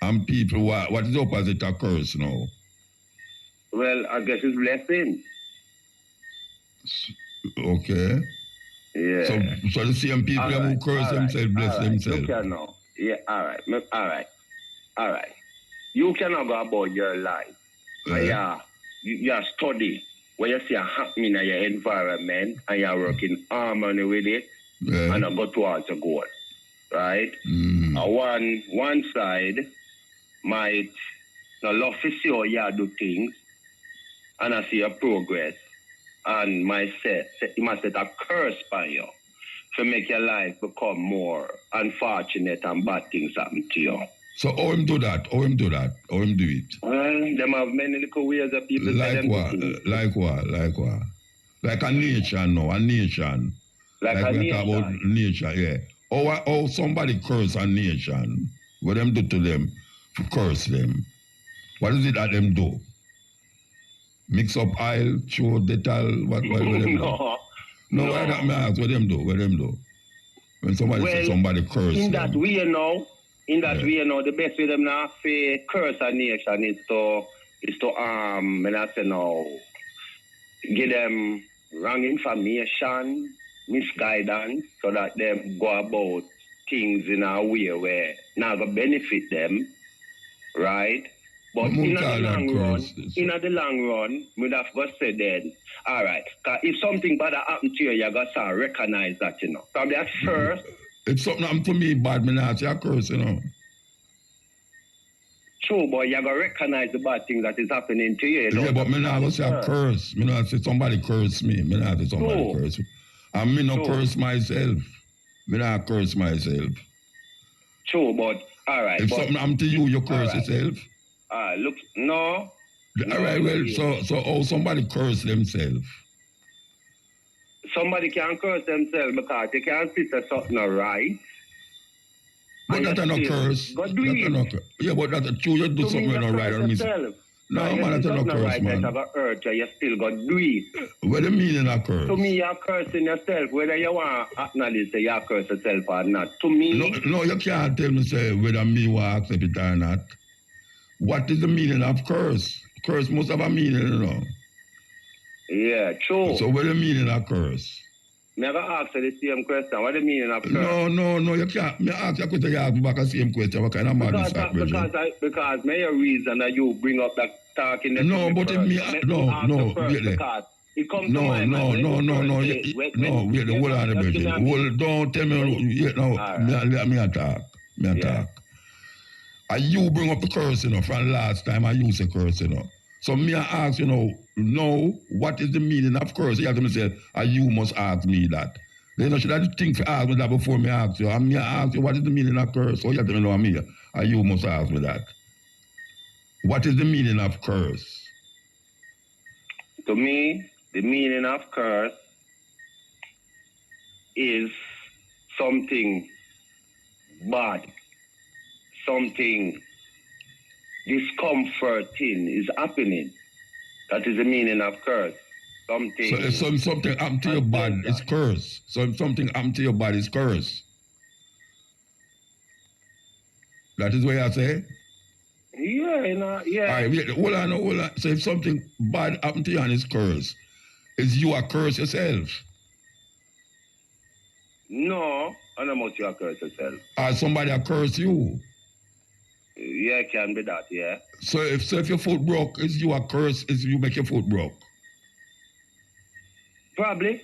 and people what is the opposite of curse now? Well, I guess it's blessing. Okay. Yeah. So the same people who curse themselves bless themselves. Look here now. Yeah, all right. You cannot go about your life. You study what you see happening in your environment and you're working harmony with it and I go towards a goal. Right? One side might not love to see how you do things and I see your progress and might set a curse by you to make your life become more unfortunate and bad things happen to you. So how him do that? How him do it? Well, them have many little ways that people like what? Like a nation now, a nation. Like we talk about nature, yeah. Or somebody curse a nation. What them do to them? Curse them. What is it that them do? Mix up oil, throw detal, what them do? No, why that me ask, what them do? When somebody say somebody curse in them. that way, the best way them now to curse a nation is to when I say no, give them wrong information, misguidance, so that them go about things in a way where now go benefit them, right? But in the long run, we'd have got said then, all right, because if something bad happen to you, you got to recognize that, you know. Probably at first. If something happened to me bad, me not say a curse, you know. True, but you got to recognize the bad thing that is happening to you. Yeah, but me not going to say a curse. Me not say somebody curse me. Me not say somebody curse me. And me not curse myself. Me not curse myself. True, but all right. If something happened to you, you curse yourself. Look, no. All right, well, so somebody curse themselves. Somebody can curse themselves because they can't see something right. But that's not curse. Yeah, but that's true. You do something not right or miss. No, man, that's not curse, right, man. You still got do it. What do you mean in a curse? To me, you're cursing yourself, whether you want to acknowledge that you curse yourself or not. To me... No, you can't tell me, say, whether me want to accept it or not. What is the meaning of curse? Curse must have a meaning, you know. Yeah, true. So what is the meaning of curse? Never ask the same question. What is the meaning of curse? No, you can't. Me ask you a question, you ask me back the same question. What kind of madness is that? Because my reason that you bring up that talk in the no, but if me, wait because it comes to my mind. Wait, hold on a minute. Don't tell me, let me attack. And you bring up the curse, you know, from last time I used the curse, you know. So me I ask, you know, what is the meaning of curse? You have to say, you must ask me that. You know, should I think to ask me that before me ask you? And me I ask you, what is the meaning of curse? So you have to know me, and you must ask me that. What is the meaning of curse? To me, the meaning of curse is something bad, something discomforting is happening. That is the meaning of curse. Something. So if something happened to your body, it's curse. So if something happened to your body, it's curse. That is what I say? Yeah. All right, hold on. So if something bad happened to you and it's curse, is you a curse yourself? No, I don't want you a curse yourself. Or somebody a curse you? Yeah, it can be that, yeah. So if your foot broke, is you a curse, is you make your foot broke? Probably.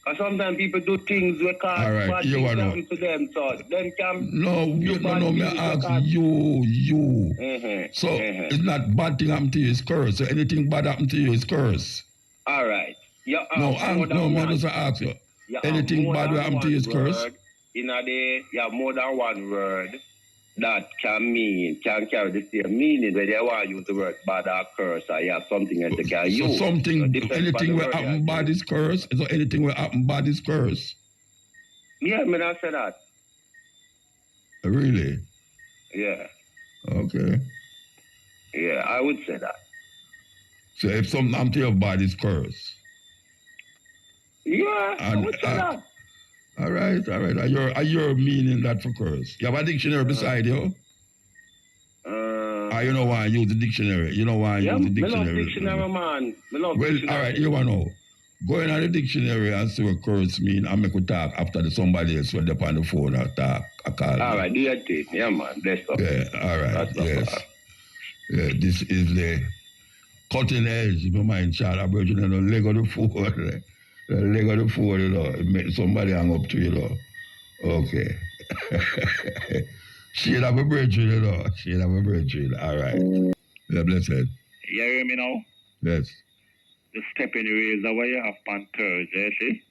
Because sometimes people do things because bad things happen to them, so them can... No, me ask you. So it's not bad thing happen to you, it's curse. So anything bad happen to you is curse. All right. Me just ask you. Anything bad will happen to you is curse? In a day, you have more than one word that can carry the same meaning, whether you want to use the word bad or curse, or you have something else to carry use. So anything will happen bad is curse? So anything will happen bad is curse? Yeah, me not say that. Really? Yeah. Okay. Yeah, I would say that. So if something happened to your body, it's curse. Yeah, I would say that. All right. Are you meaning that for curse? You have a dictionary beside you? You know why I use the dictionary? You know why I use the dictionary? I love dictionary, man. All right, you want to know. Go in on the dictionary and see what curse mean and make we talk after somebody else when they're on the phone or talk. All right, do your thing. Yeah, man. Bless up. Yeah, all right. Yes. Yeah, this is the cutting edge. If you mind, child, I'm bringing the leg of the phone. The leg of the phone, you know. It make somebody hang up to you, know. Okay. She'll have a brethren, you know. She'll have a brethren. All right. Yeah, blessed. You hear me now? Yes. The step in the razor where you have on Thursday, see?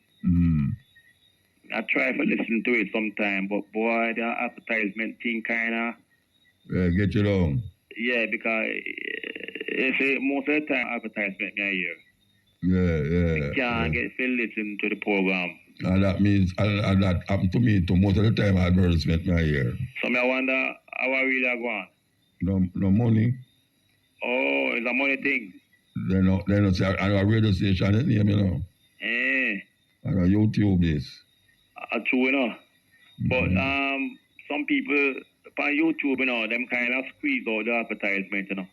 I try to listen to it sometime, but boy, the advertisement thing kind of... Yeah, get you down. Yeah, because you see, most of the time advertisement me I hear. Yeah. You can't get to listen to the program. And that means, and that happened to me too. Most of the time advertisement me I hear. So I wonder how I really go on. No money. Oh, it's a money thing. They don't say, and a radio station, it name, you know. And a YouTube this. True, you know. But some people on YouTube, you know, them kind of squeeze out the advertisement, you know.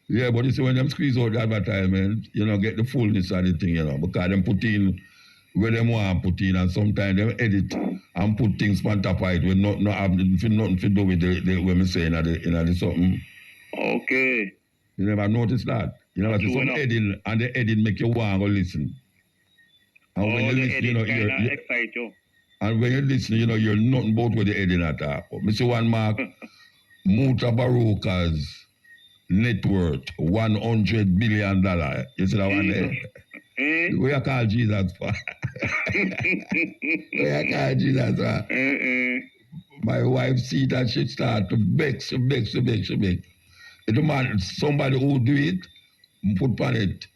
Yeah, but you see, when them squeeze out the advertisement, you know, get the fullness of the thing, you know, because them put in where them want to put in, and sometimes them edit and put things on top of it with nothing to do with the what I'm saying in the something. Okay. You never notice that? You know, some editing, and the editing make you want to listen. And when you listen, you know, you excite you. And when you listen, you know, you're nothing about what the editing at all. Mr. One Mark, Mutabaruka's net worth $100 billion. You see that one there? Where you call Jesus for? Where you call Jesus for? My wife see that she start to beg. The man, somebody who do it, put on it,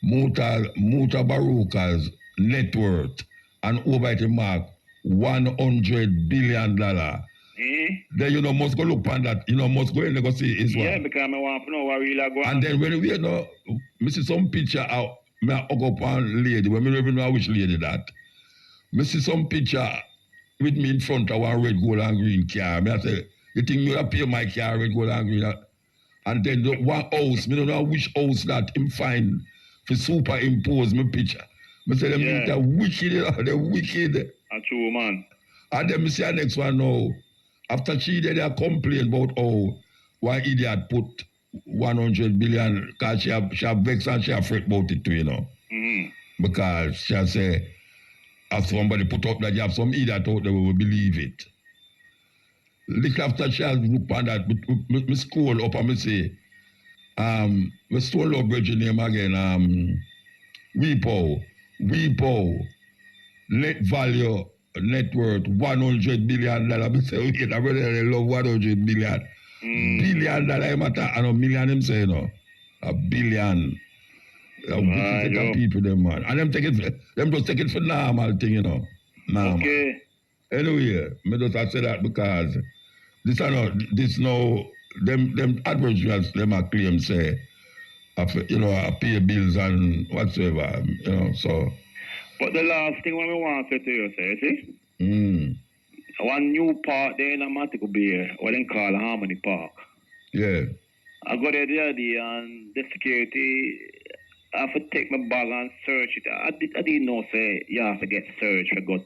Mutabaruka's net worth, and over it mark $100 billion. Then you know must go look on that. You know must go and go see his one. Yeah, because I want to know what really go on. And then when we know, me see some picture out. Me I hug up on lady. When me don't even know which lady that. Me see some picture with me in front of one red, gold, and green car. Me I say, you think me will pay my car red, gold, and green? And then the one house, me don't know which house that him find to superimpose my picture. Me say them they're wicked, they're wicked. A true man. And then me see the next one now. After she did they complain about why idiot put 100 billion, because she have vexed and she afraid about it too, you know. Because she say, as somebody put up that you have some idiot out there who will believe it. Little after she has looked on that, me scroll up and me say, we stole our bridge name again, Weepo, net value, net worth $100 billion. I say, wait, I really love $100 billion. $1 billion matter, and a million him say, no. $1 billion. Wicked people, them man. And them just take it for normal thing, you know. Normal. Okay. Anyway, me just say that because this now, them adversaries, them a claim say, you know, I pay bills and whatsoever, you know, so. But the last thing what I want to say to you, see? One new park there in Thematic Bay, what they call Harmony Park. Yeah. I got there the other day and the security, I have to take my bag and search it. I didn't know, say, you have to get searched to go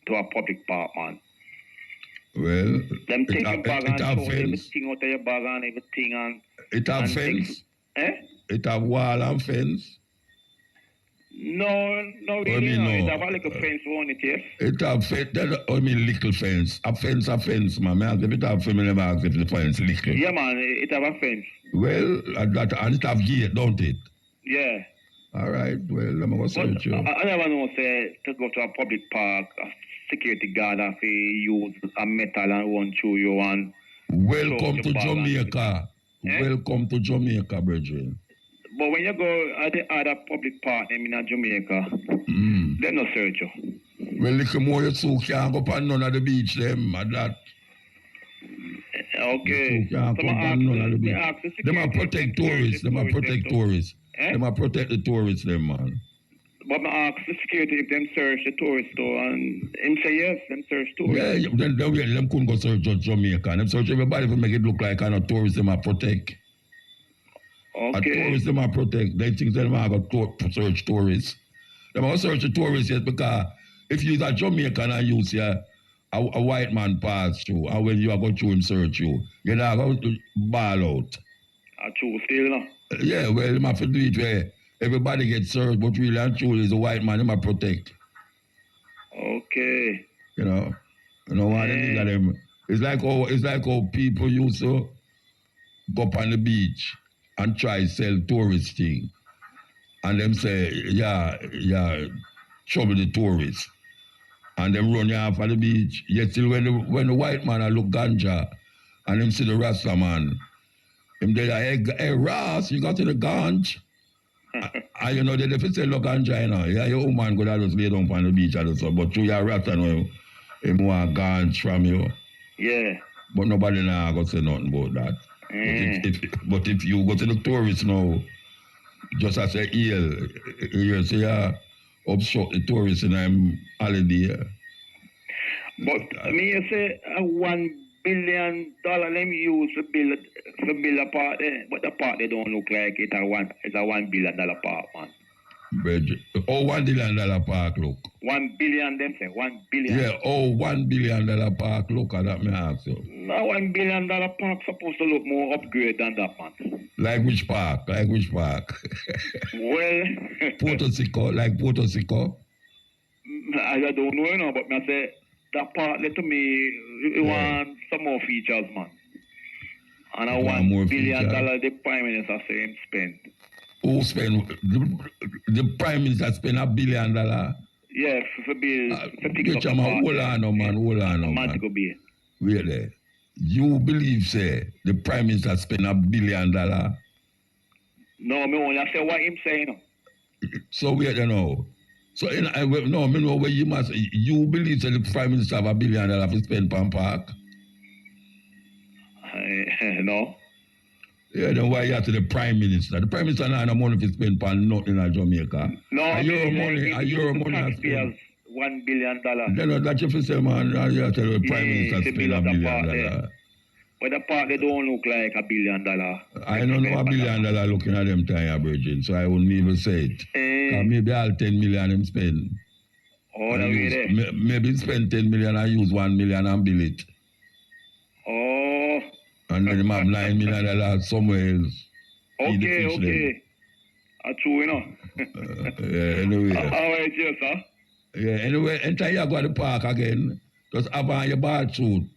to a public park, man. Well, them take your bag and show everything out of your bag and everything and... It have fence? It have wall and fence? No, really, no. It have a little fence on it, yes. It have fence, I mean little fence. A fence, man. I ask if it have fence, I never ask if the fence little. Yeah, man, it have a fence. Well, and it have gate, don't it? Yeah. All right, well, let me go search you. I never know, say, to go to a public park, a security guard have to use a metal and run through you and... Welcome to Jamaica. Welcome to Jamaica, brethren. But when you go at the other public park in Jamaica, they no search you. Well, little more you too can't go on none of the beach them and that. Okay. You can't come on none of the beach. Them a protect tourists. Them a protect tourists. Them a protect the tourists, them, man. But I asked the security if them search the tourist store, and him say yes, them search tourists. Yeah, them couldn't go search just Jamaica. Them search everybody to make it look like kind of tourists them a protect. Okay. A tourists them a protect. They think them a go search tourists. Them a search the tourists yes, because if you're a Jamaican and you see a white man pass through, and when you are going through him search you, you're not going to ball out. I true still, no? Yeah, well, them have to do it where everybody gets searched, but really and truly is a white man, them a protect. Okay. You know what I mean? Them. It's like how people used to go up on the beach and try sell tourist thing. And them say, yeah, trouble the tourists. And them run you off of the beach. Yet still when the white man look ganja and them see the Rasta man, him they like, hey Ross, you got to the ganj. And you know, they if say look ganja, you know, yeah, your woman could have just lay down on the beach and so, but to your Rasta know him want ganj from you. Yeah. But nobody now go say nothing about that. But if you go to the tourists now, just as a you say, yeah, obstruct the tourists in them holiday. But I mean, you say $1 billion them use to build a park there, but the park they don't look like it's a $1 billion park, man. $1 billion park look. 1 billion, them say 1 billion. Yeah, $1 billion park look at that, me ask you. Now $1 billion park supposed to look more upgrade than that, man. Like which park? Well, Puerto Rico. I don't know, you know, but I say that part to me, it want some more features, man. And I want $1 billion the Prime Minister say him spend. Who spend? The Prime Minister spend $1 billion? Yeah, for build, for fix up the park. Hold on, man. Really? You believe, say, the Prime Minister spend $1 billion? No, me only say what him saying. So wait, you know. So no, me know where you must. You believe that the Prime Minister have $1 billion to spend on park? No. Yeah, then why you have to the Prime Minister? The Prime Minister not have money to spend on nothing in Jamaica. No, are your money taxpayers $1 billion. Then that's what you say, man. You have to the Prime Minister spend $1 billion. But the part they don't look like $1 billion. I don't know $1 billion looking at them time, Virgin, so I wouldn't even say it. Maybe all 10 million them spend. Oh, that way there. Maybe spend 10 million and use 1 million and bill it. Oh. And then have $9 million somewhere else. Okay. That's true, you know. Yeah, anyway. All right, yes, sir. Yeah, anyway, anytime you go to the park again, just have on your bath suit.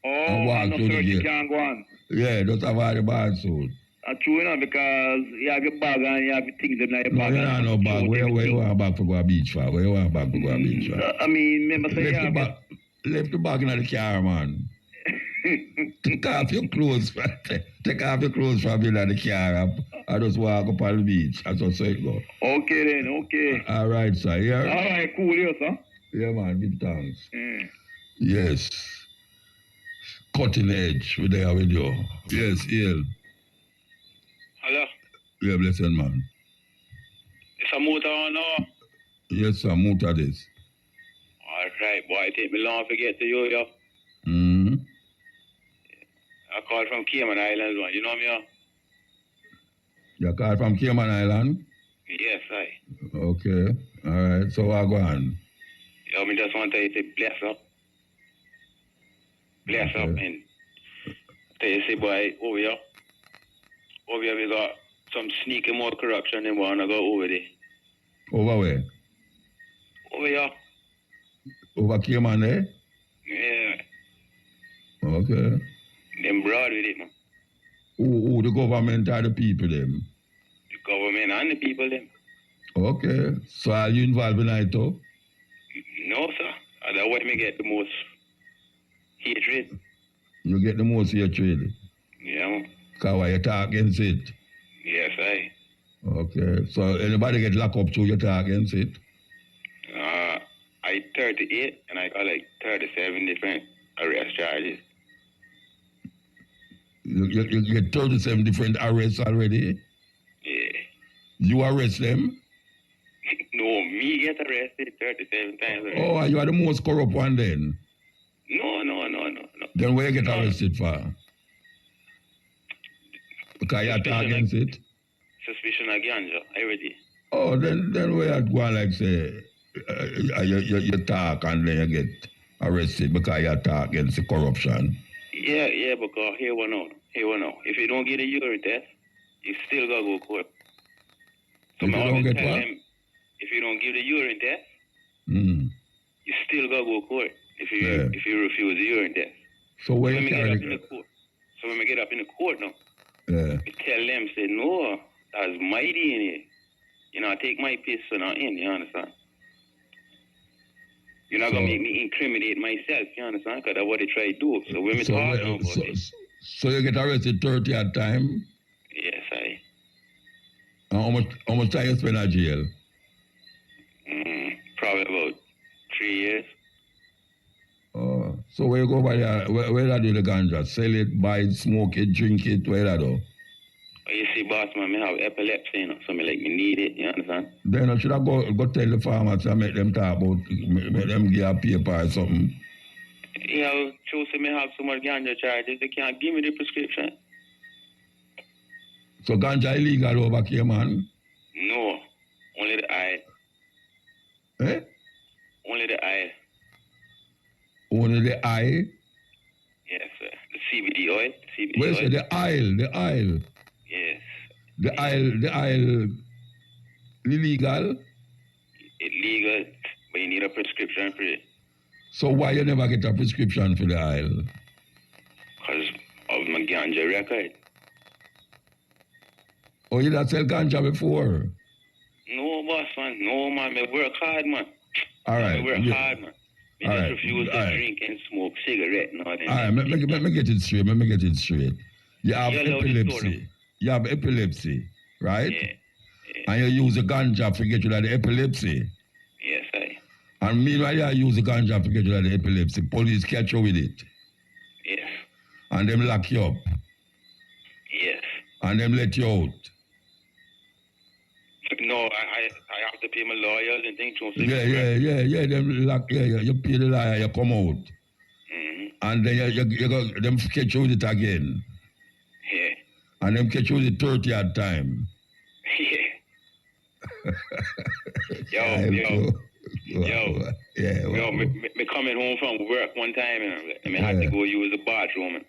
Oh, and walk no search you can't go on. Yeah, just have on the bath suit. That's true, you know, because you have your bag and you have your things in your bag. No, you don't have no bag. Where you want a bag to go to beach for? Where you want a bag to go to beach for? I mean, remember say left the bag in the car, man. Take off your clothes. Take off your clothes from in the car. I just walk up on the beach. That's what it go. Okay then, okay. All right, sir. Yeah. All right, cool, yes, sir. Yeah, man. Big thanks. Yes. Cutting edge. We're there with you. Yes, Ian. Hello? Yeah, blessed man. It's a motor or no? Yes, sir. Motor this. All right, boy. It take me long to get to you, yo. Mm-hmm. I called from Cayman Islands, man. You know me, yo? You called from Cayman Island? Yes, I. Okay. All right. So I go on. Yo, me just want to tell you to bless up. Bless up and tell you, say, boy, over here we got some sneaky more corruption and want to go over there. Over where? Over here. Over Cayman, eh? Yeah. Okay. Them broad with it, man. Who, the government or the people, them? The government and the people, them. Okay. So are you involved in it, too? No, sir. That's what me get the most hatred. You get the most hatred? Yeah, man. Because why you talk against it? Yes, I. Okay. So anybody get locked up to you talk against it? I 38 and I got like 37 different arrest charges. You get 37 different arrests already. Yeah. You arrest them. No, me get arrested 37 times already. Oh, you are the most corrupt one then. No. Then where you get arrested for? Because you attack against it. Suspicion of ganja, already. Oh, then where you go and like say you talk and then you get arrested because you attack against the corruption. Yeah, because here we know. If you don't get a urine test, you still gotta go to court. So If you don't get what? If you don't give the urine test, you still gotta go to court if you refuse the urine test. So when we you get carry up in the court, when we get up in the court now, yeah. we tell them, say, no, that's mighty in here. You know, I take my piss so not in, you understand? You're not going to make me incriminate myself, you understand? Because that's what they try to do. So when we talk now about this. So you get arrested 30 at time? Yes, I. And how much time you spend at jail? Probably about 3 years. Oh, so where you go by there, where do you do the ganja? Sell it, buy it, smoke it, drink it, where do you do? You see, boss man, I have epilepsy, you know, so me need it, you understand? Then I should I go tell the farmers and make them talk about, make them give a paper or something? Yeah, choose me have so much ganja charges, they can't give me the prescription. So ganja illegal over here, man? No, only the oil. Eh? Only the oil. Only the oil? Yes, sir. The CBD oil. Where's the oil? Yes. The oil illegal? Illegal, but you need a prescription for it. So why you never get a prescription for the oil? Because of my ganja record. Oh, you not sell ganja before? No, boss, man. No, man. I work hard, man. All right. I work hard, man. I just refuse to drink and smoke cigarette and all that. All right, let me get it straight. You have epilepsy. You have epilepsy, right? Yeah. And you use the ganja to get rid of the epilepsy. Yes, I. And meanwhile, you use the ganja to get rid of the epilepsy. Police catch you with it. Yes. And them lock you up. Yes. And them let you out. No, I have to pay my lawyers and things. Yeah. Them lock, you pay the lawyer, you come out. Mm-hmm. And then you go, them catch you with it again. Yeah. And them catch you with it 30 at time. Yeah. Yo, me coming home from work one time and I had to go use the bathroom.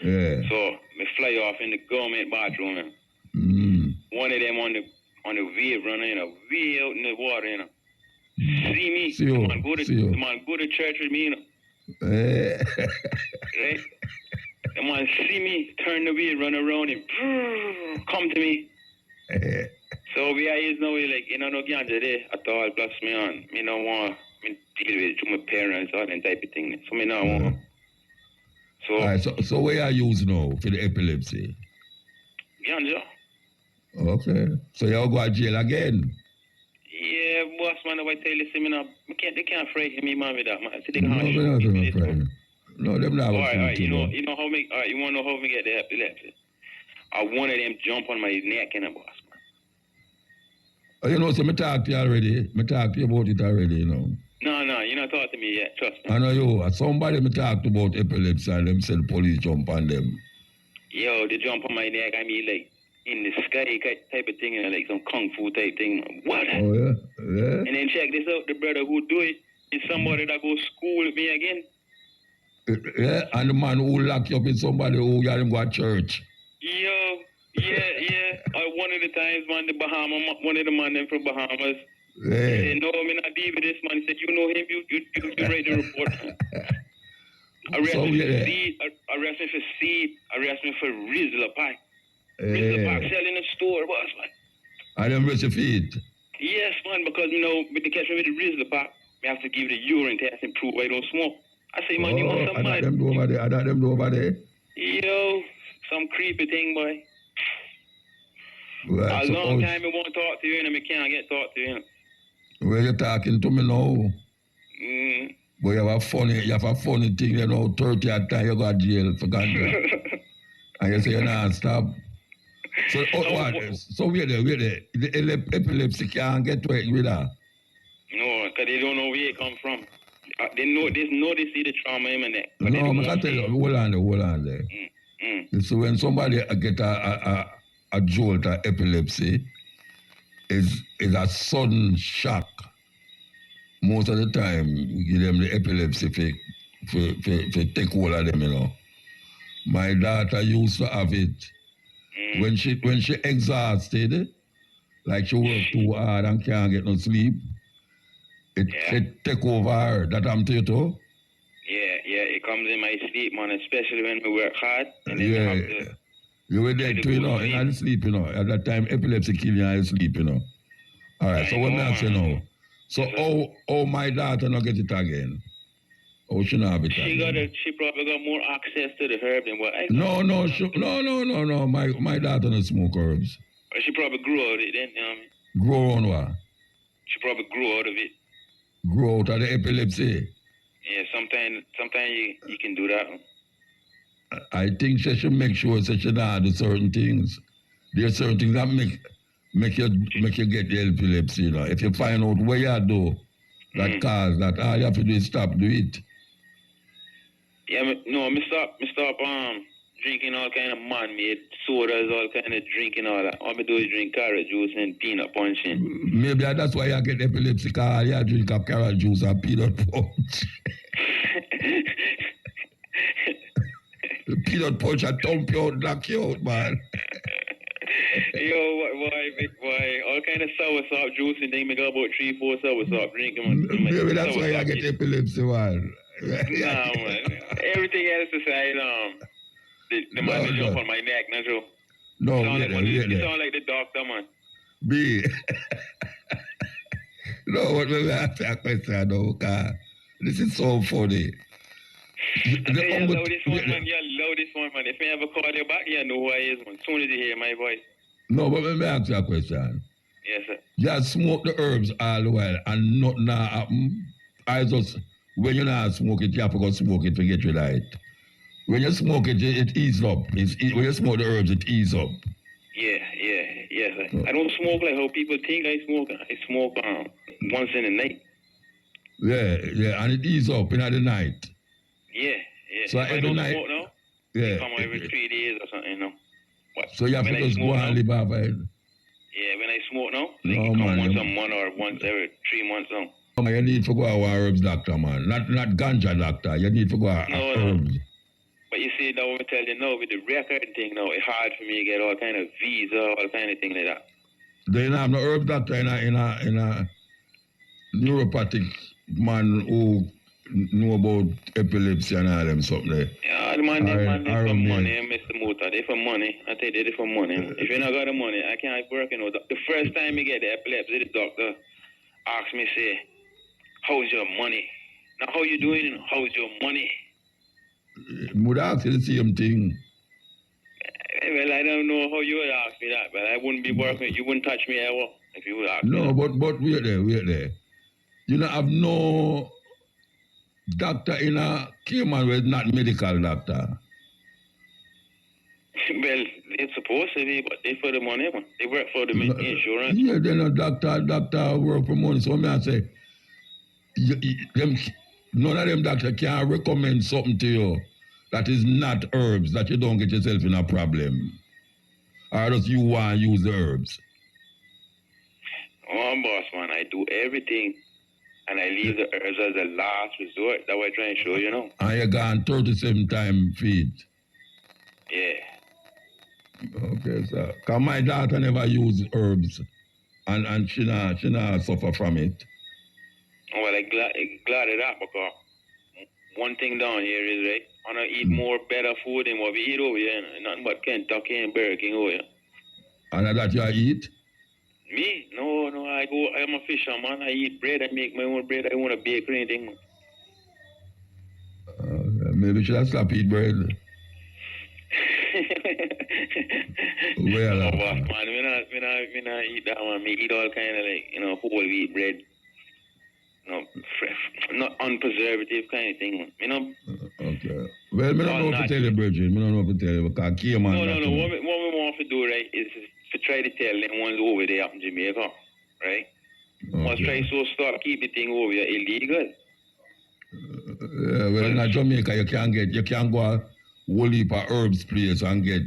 Yeah. So me fly off in the government bathroom. One of them on the wave running, you know, way out in the water, you know. See me, the man go to church with me, you know. Right? The man see me, turn the wheel, run around him, come to me. So we are now, like, you know, no ganja there at all, plus me on. Me no want me deal with it to my parents, all that type of thing. So me no want. So, all right, so where are you using now for the epilepsy? Ganja. Okay. So you'll go to jail again? Yeah, boss man, if I tell you, they can't frighten me, man, with that, man. So they No, them not. All right, you know how me, all right, you want to know how me get the epilepsy? I one of them jump on my neck and a boss, man. Oh, you know, so me talk to you already. Me talk to you about it already, you know. No, you not talk to me yet, trust me. I know you. Somebody me talked about epilepsy and them said the police jump on them. Yo, they jump on my neck, I mean, like, in the sky type of thing, you know, like some kung fu type thing. What? Oh, yeah? And then check this out, the brother who do it is somebody that go school with me again. Yeah, and the man who lock you up is somebody who got him go to church. Yo, yeah. One of the times, man, one of the man from Bahamas, he said, no, I'm not deal with this man. He said, you know him, you read the report. Arrest me for seed, arrest me for Rizla Pack. Rizla Pack selling in the store, boss, man. And them arrest your feet? Yes, man, because, you know, with the catch me with the Rizla Pack, I have to give the urine test and prove I don't smoke. I say, man, you want some money? I them do over there. Yo, some creepy thing, boy. Right, a long time I won't talk to you and I can't get talk to you. Well, you're talking to me now. But you have a funny thing, you know, 30 at time you go to jail for ganja. And you say you're not stop. So what? So wait there. The epilepsy can't get to it with her. No, because they don't know where it come from. They see the trauma in my neck. No, I can tell you, hold on there. So when somebody get a jolt of epilepsy, is a sudden shock. Most of the time, we give them the epilepsy for take hold of them, you know. My daughter used to have it. When she exhausted, like she worked too hard and can't get no sleep, it take over her. That happened to you too? Yeah, it comes in my sleep, man, especially when we work hard. And then you were there too, you know, in the sleep, you know. At that time, epilepsy kill you in the sleep, you know. All right, so what me I say now? So how my daughter not get it again? How she not have it again? She probably got more access to the herb than what I got. No. My daughter don't smoke herbs. She probably grew out of it then, you know what I mean? Grow on what? She probably grew out of it. Grow out of the epilepsy? Yeah, sometimes you can do that. I think she should make sure that she not do certain things. There are certain things that make you get the epilepsy, you know. If you find out where you do that cause that, all you have to do is stop do it. Yeah, me stop drinking all kind of man-made sodas, all kind of drinking all that. All me do is drink carrot juice and peanut punching. Maybe that's why you get epilepsy, because you drink up carrot juice and peanut punch. The peanut punch and thump you out, knock you out, man. Yo, why? All kind of soursop juice and then me got about 3-4 soursop drinking. Maybe that's why you get epilepsy, man. Nah, man. Everything else aside, the man that jump on my neck, not true. No, you sound like the doctor, man. Me. No, what me ask you a question, no, because this is so funny. You love this one, man. If I ever call you back, you know who I is, man. As soon as you hear my voice. No, but let me ask you a question. Yes, sir. You smoke the herbs all the while and nothing happen. I just, when you not smoke it, you have to go smoke it to get rid of it. When you smoke it, it eases up. When you smoke the herbs, it eases up. Yes, sir. I don't smoke like how people think I smoke. I smoke once in the night. Yeah, and it eases up in the night. Yeah. So if I don't smoke now, yeah, come every 3 days or something, you know. But so you have to just go and live off it. Yeah, when I smoke now, come once a month or once every 3 months now. You need to go to a herbs doctor, man. Not ganja doctor. You need to go to herbs. But you see, now I tell you now, with the record thing now, it's hard for me to get all kind of visa, all kind of thing like that. They don't have no herb doctor in a neuropathic man who know about epilepsy and all them something there. Yeah, the man, they for money, Mr. Muta. They for money. I tell you, they for money. If you not got the money, I can't work, you know. The first time you get the epilepsy, the doctor asks me, say, how's your money? Now, how you doing? How's your money? Would ask you the same thing. Well, I don't know how you would ask me that, but I wouldn't be working. You wouldn't touch me ever if you would ask me. No, but wait there. You don't have no doctor in a Cayman who is not medical doctor. Well, it's supposed to be, but they for the money, man. They work for the insurance. Yeah, they're not doctor work for money. So I say, none of them doctor can recommend something to you that is not herbs, that you don't get yourself in a problem. Or just you want to use the herbs. Oh, boss, man, I do everything. And I leave the herbs as a last resort. That's what I'm trying to show you, know. And you gone 37 times feed. Yeah. Okay, sir. Because my daughter never used herbs. And she not suffer from it. Well, I'm glad of that, because one thing down here is, right, I want to eat more better food than what we eat over here. Nothing but Kentucky and Burger King over here. And that you eat? Me? No, I'm a fisherman. I eat bread. I make my own bread. I want a bakery and thing. Maybe you should stop eating bread. Well, no, boss, man, we not eat that one. Me eat all kind of, like, you know, whole wheat bread. You know, fresh, not unpreservative kind of thing, you know. Okay. Well, I don't know if to tell you, Bridget. I don't know if to tell you because Cayman. No. What we want to do, right, is to try to tell them ones over there up in Jamaica, right? Okay. Once try to start keep the thing over here illegal. Well, in Jamaica, you can go a whole heap of herbs place and get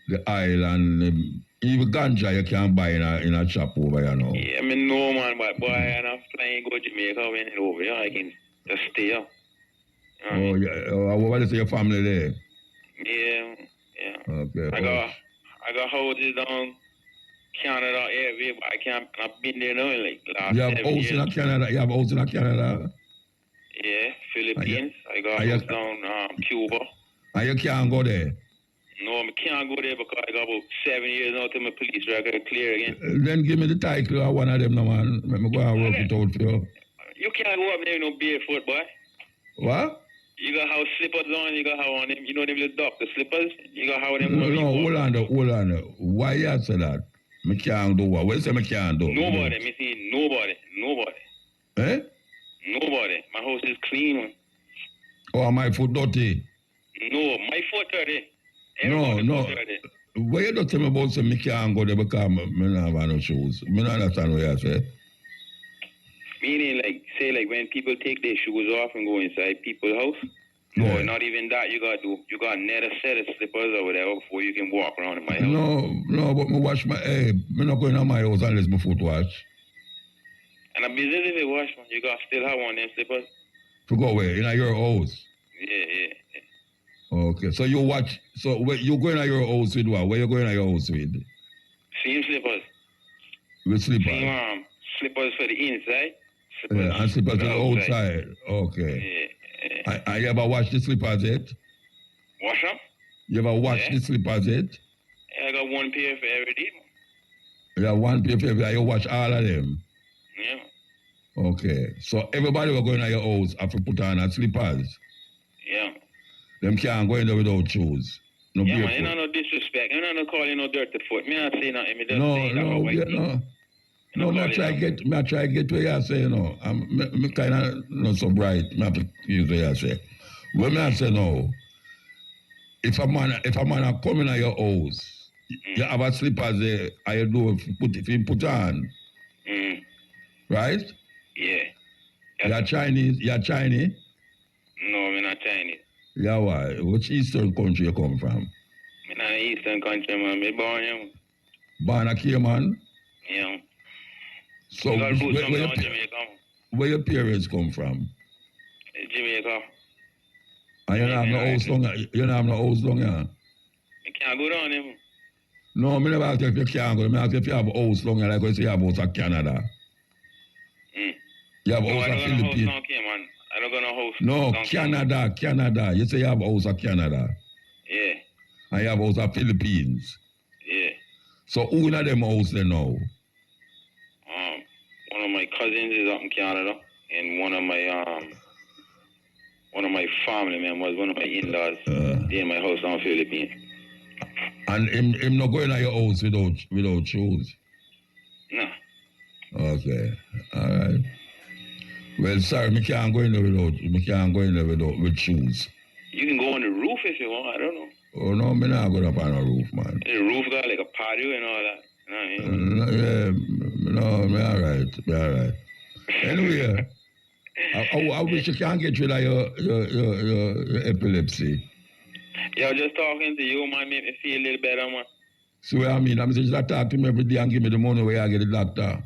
the oil and even ganja you can buy in a shop over here now. Yeah, I mean, no, man, but boy, and I'm flying go to Jamaica when it's over here, I can just stay here. Oh, yeah. What is your family there? Yeah. Okay. I got houses down Canada area, but I've been there now like last 7 years. You have houses in Canada? You have houses in Canada? Yeah, Philippines. I got a house down Cuba. And you can't go there? No, I can't go there because I got about 7 years now till my police record clear again. Then give me the title of one of them, no man. Let me go and work it out for you. You can't go up there with no barefoot, boy. What? You got how slippers on, you got how on them, you know them little doctor slippers? You got how them... No, hold on. Why you say that? I can't do what? What you say I can't do? Nobody, me see nobody. Eh? Nobody. My house is clean, man. Oh, my foot dirty? No, my foot dirty. No. Why you don't tell me about say I can't go there because I don't have no shoes? I don't understand what you say. Meaning, like, say, like, when people take their shoes off and go inside people's house, no, not even that you got another set of slippers or whatever before you can walk around in my house. No, but me wash my, I'm not going to my house unless my foot wash. And a business if you wash, man, you got still have one of them slippers. To go where? In your house? Yeah. Okay, so you watch, so where you going to your house with what? Where you going to your house with? Same slippers. With slippers? Same slippers for the inside. And slippers for the outside. Okay. Yeah. And you ever wash the slippers yet? Wash them? You ever wash the slippers yet? Yeah, I got one pair for every day. You have one pair for every day. You wash all of them? Yeah. Okay. So everybody will go in your house have to put on slippers? Yeah. Them can't go in there without shoes? No, yeah, man, you know, no disrespect. You know, no calling no dirty foot. Me not say nothing. Me just say that. No, I try to get where you say, you know. I'm kind of not so bright. I have to use what you say. When I say no, if a man come in your house, you have a slippers there, and you do put on. Right? Yeah. You're Chinese? No, I'm not Chinese. Yeah, why? Which eastern country you come from? I'm not an eastern country, man. I'm born here. Born a Cayman? Yeah. So where your parents come from? Jamaica. And you don't have no house long here? You don't have no house long here? You can't go down here. No, I never ask if you can't go. I ask if you have a house long here, like you say you have a house in Canada. You have a house in Philippines. I don't got no house. No, Canada. You say you have a house in Canada. Yeah. And you have a house in Philippines. Yeah. So who in them house there now? One of my cousins is up in Canada, and one of my family members, one of my in-laws, they in my house in Philippines. And him not going to your house without shoes? No. Okay. All right. Well, sorry, I can't go in there with shoes. You can go on the roof if you want. I don't know. Oh no, I'm not going up on a roof, man. The roof got like a patio and all that. You know what I mean? I'm all right. Anyway, I wish you can get rid of your epilepsy. Yeah, just talking to you, man, make me feel a little better, man. So what I mean, I'm just talk to me every day and give me the money where I get the doctor.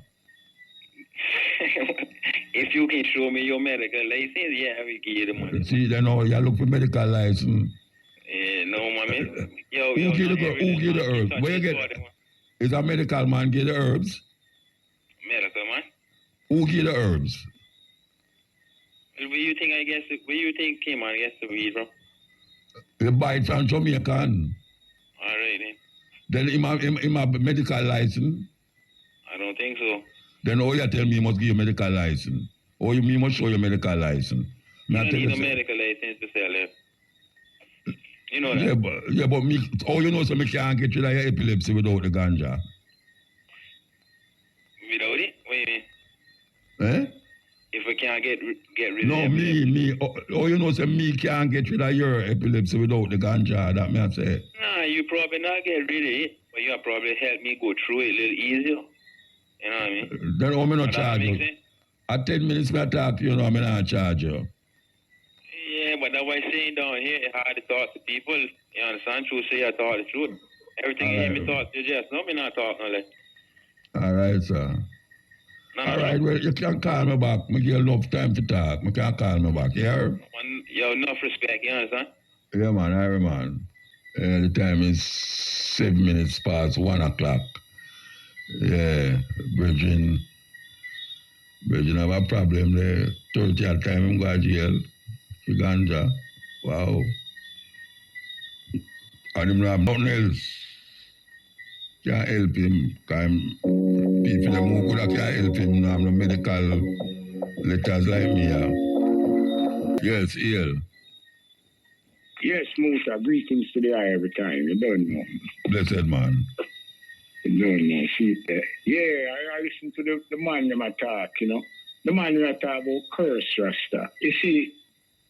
If you can show me your medical license, yeah, I will give you the money. See, then you look for medical license. Yeah, no, man. Who give the herbs? Where you get? Is a medical man get the herbs? Medical man. Who give the herbs? Where you think Cayman gets the weed from? You buy it from Jamaican. All right, then. Then him have medical license? I don't think so. Then all you tell me you must give you medical license. Or you must show your medical license. You don't need a medical license to sell it. You know that? Yeah, but me, you know, so me can't get rid of your epilepsy without the ganja. Without it? What do you mean? Eh? If I can't get rid No, of me. Oh, you know, say me can't get rid of your epilepsy without the ganja. That me I say. Nah, you probably not get rid of it, but you probably help me go through it a little easier. You know what I mean? Then how me not Does that charge make you? sense? At 10 minutes me talk to you, know, me not charge you. Yeah, but that's why I'm saying down here, it's hard to talk to people. You understand? True, say I talk the truth. Everything you hear me talk to just, no, me not talk no less. All right, sir. All right, well, you can call me back. Me give you enough time to talk. Me can call me back, yeah? Yo, enough respect, you understand? Yeah, man, all right, man. The time is 7 minutes past 1 o'clock. Yeah, Virgin have a problem there. 30 at time I'm going to jail for ganja. Wow. And him have nothing else. Can't help him. People that move good can't help him. No have no medical letters like me. Yes, Ian. Yes, Musa, greetings to the eye every time. You don't know. Blessed man. You don't know. See, yeah, I listen to the man them talk, you know. The man them talk about curse rasta. You see,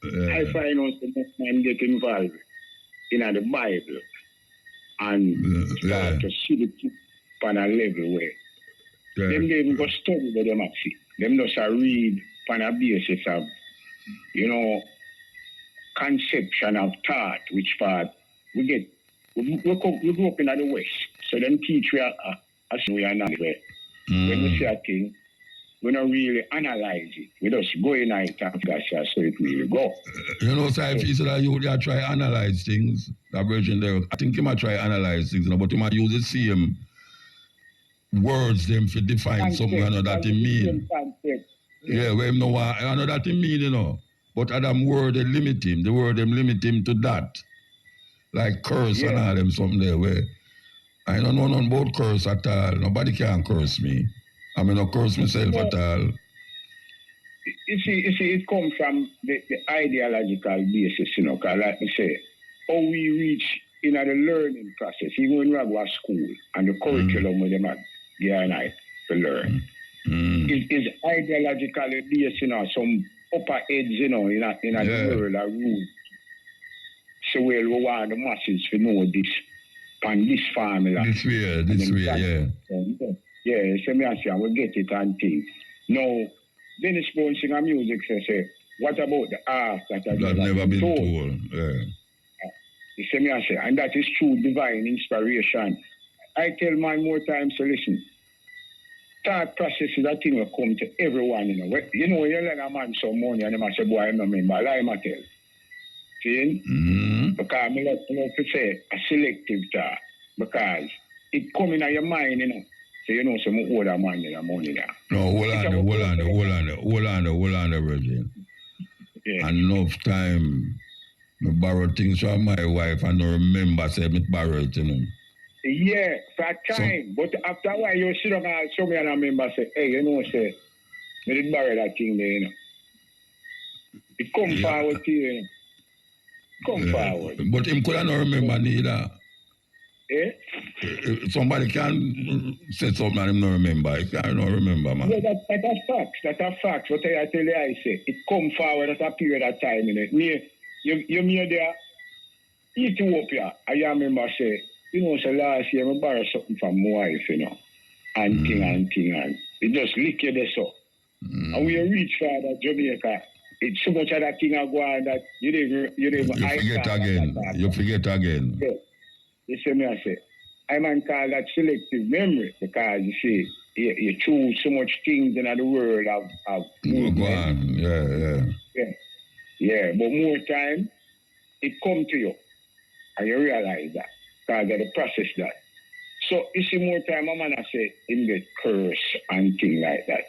I find out the next man get involved in the Bible and start to see the truth on a level where them they even go study with them see. Them just read on a basis of, you know, conception of thought, which part we get. We grew up in the West, so them teach we are as we are not where. When we see a thing, we don't really analyze it. We just go in it and that's so it really go. You know, so if you say that you try analyze things, that version there, I think you might try analyze things, but you might use the same words them to define something I know that it mean. Yeah, well, no, I know that it mean, you know. But Adam word they limit him. The word them limit him to that. Like curse and all them something there where I don't know nothing about curse at all. Nobody can curse me. I mean, I curse myself at all. You see, it comes from the ideological basis, you know, because like I say, how we reach in the learning process, even when we go to school and the curriculum with them and I to learn. Is ideologically based, you know, some upper edge, you know, in the world of rules. So we want the masses to know this and this formula. This way, yeah. Yeah, so me say, we get it and things. Now, Dennis Bone sing a music say, what about the art that has never been told? Yeah. You see me say, and that is true divine inspiration. I tell my more times to listen. Thought process is a thing will come to everyone, you know. You know, you let a man some money and they say, boy, I'm not remember. I lie, I tell. See? Because I love to say a selective thought. Because it come in your mind, you know. So you know, some older man in the money now. No, hold on, Virgin. Yeah. Enough time, I borrow things from my wife and don't remember say me borrow it, you know. Yeah, for a time. But after a while, you sit down and show me and I remember say, hey, you know, say, I did borrow that thing there, you know. It come forward to you, you know. Come forward. But him could not remember neither. Eh? Somebody can say something and him not remember. He can't not remember, man. Yeah, that's a fact. That's a fact. What I tell you, I say, it come forward at a period of time, you know. You made there, Ethiopia, I remember say, you know, so last year I borrowed something from my wife, you know, and thing. It just lick you there so. And we reach for that Jamaica. It's so much of that thing I go on that you forget again. Yeah. You see me, I say, I man call that selective memory because you see, you choose so much things in the world of movement. Yeah, but more time, it come to you and you realize that because of the process that. So you see more time, a man I say, him get curse and things like that.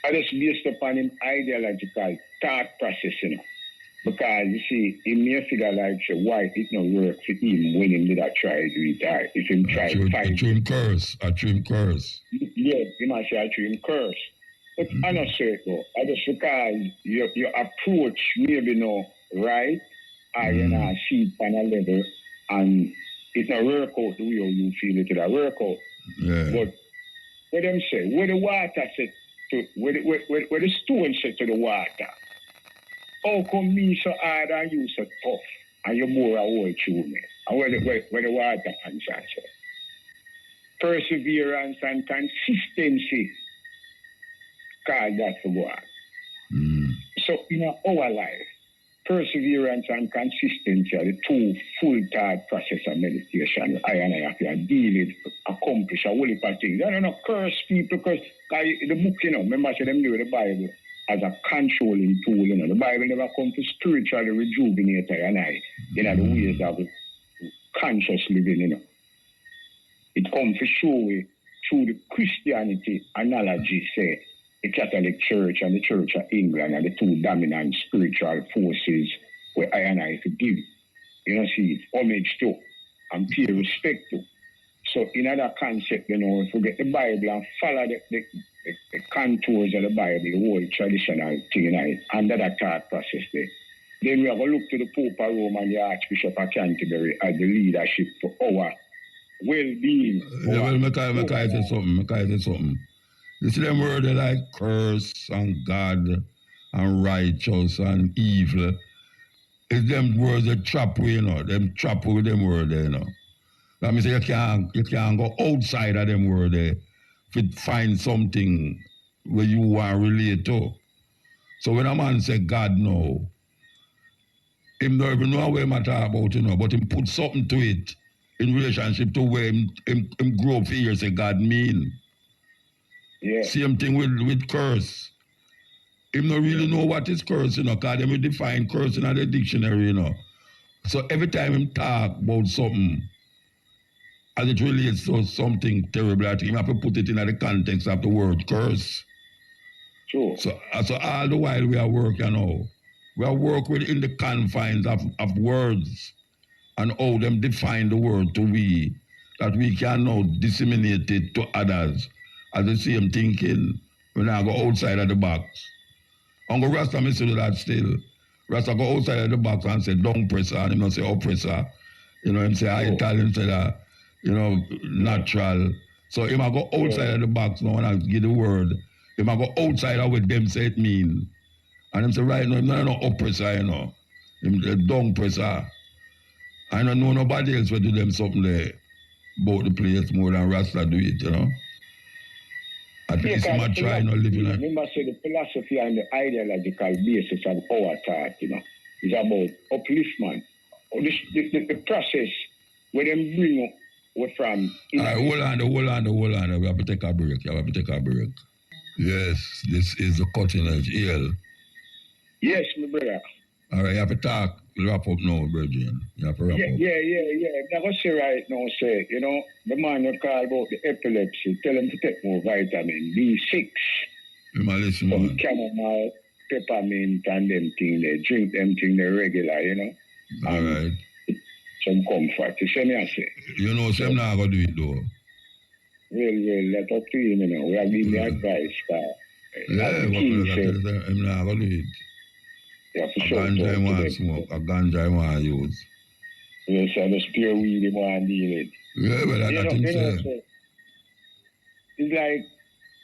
I just based upon him ideological thought process, you know. Because you see, he may figure like say, why it not work for him when he did a try to retire. If him try to fight. A true curse. Yeah, you might say a true curse. But I'm not sure though. I just because your approach maybe not right, or you know, see it on a level and it not work out the way you feel it will work out. Yeah. But what them say, where the water set where the stone set to the water. How come me so hard and you so tough and you more a whole through me? And where the water answers. Perseverance and consistency called that for God. So in our life, perseverance and consistency are the two full thought process of meditation. I have to deal with, accomplish a whole heap of things. I don't know, curse people because the book, remember I said them do the Bible as a controlling tool. The Bible never come to spiritually rejuvenate the ways of conscious living. It comes to show we through the Christianity analogy, say, the Catholic Church and the Church of England are the two dominant spiritual forces where I give, see, homage to and pay respect to. So in other concept, if we get the Bible and follow the contours of the Bible, the whole traditional thing, under that thought process there, then we are going to look to the Pope of Rome and the Archbishop of Canterbury as the leadership for our well-being. Yeah, well, I say something. You see them words like curse and God and righteous and evil. It's them words that trap we, them trap with them words there, That means you can't go outside of them words there to find something where you want to relate to. So when a man say God no, him don't even know what him talk about, but him put something to it in relationship to where him grow up here say God mean. Yeah. Same thing with curse. Him don't really know what is curse, because them will define curse in the dictionary, So every time him talk about something, as it relates to something terrible, I think him have to put it in the context of the word curse. Sure. So all the while we are working, we are working within the confines of words and how them define the word to we, that we can now disseminate it to others as the same thinking when I go outside of the box. I'm going to Rasta me say that still. Rasta go outside of the box and say down presser, and him not say oppressor. Him say Italian say that, natural. So him I go outside of the box now and I give the word. Him I go outside of what them say it mean. And him say right now, him not no oppressor, Him the down presser. I don't know nobody else will do them something there about the place more than Rasta do it, At least him try not living like. Remember, say the philosophy and the ideological basis of our thought, is about upliftment. The process where them bring up from. All right, hold on. We have to take a break. Yes, this is the cutting edge ale. Yes, my brother. All right, you have to talk. Wrap up now, Virgin. You have to wrap up. Yeah. I'm going to say right now, say, the man who call about the epilepsy, tell him to take more vitamin B6. Listen, some man. chamomile, peppermint, and them things. They drink them things regular, All right. Some comfort. You see me, I say? Some not going to do it, though. Well, that's up to him, We have given the advice. I'm not going to do it. Yeah, for a sure. Ganja I want to smoke, a ganja I want to use. Yes, and the pure weed you want to deal with. Yeah, but I think so. It's like,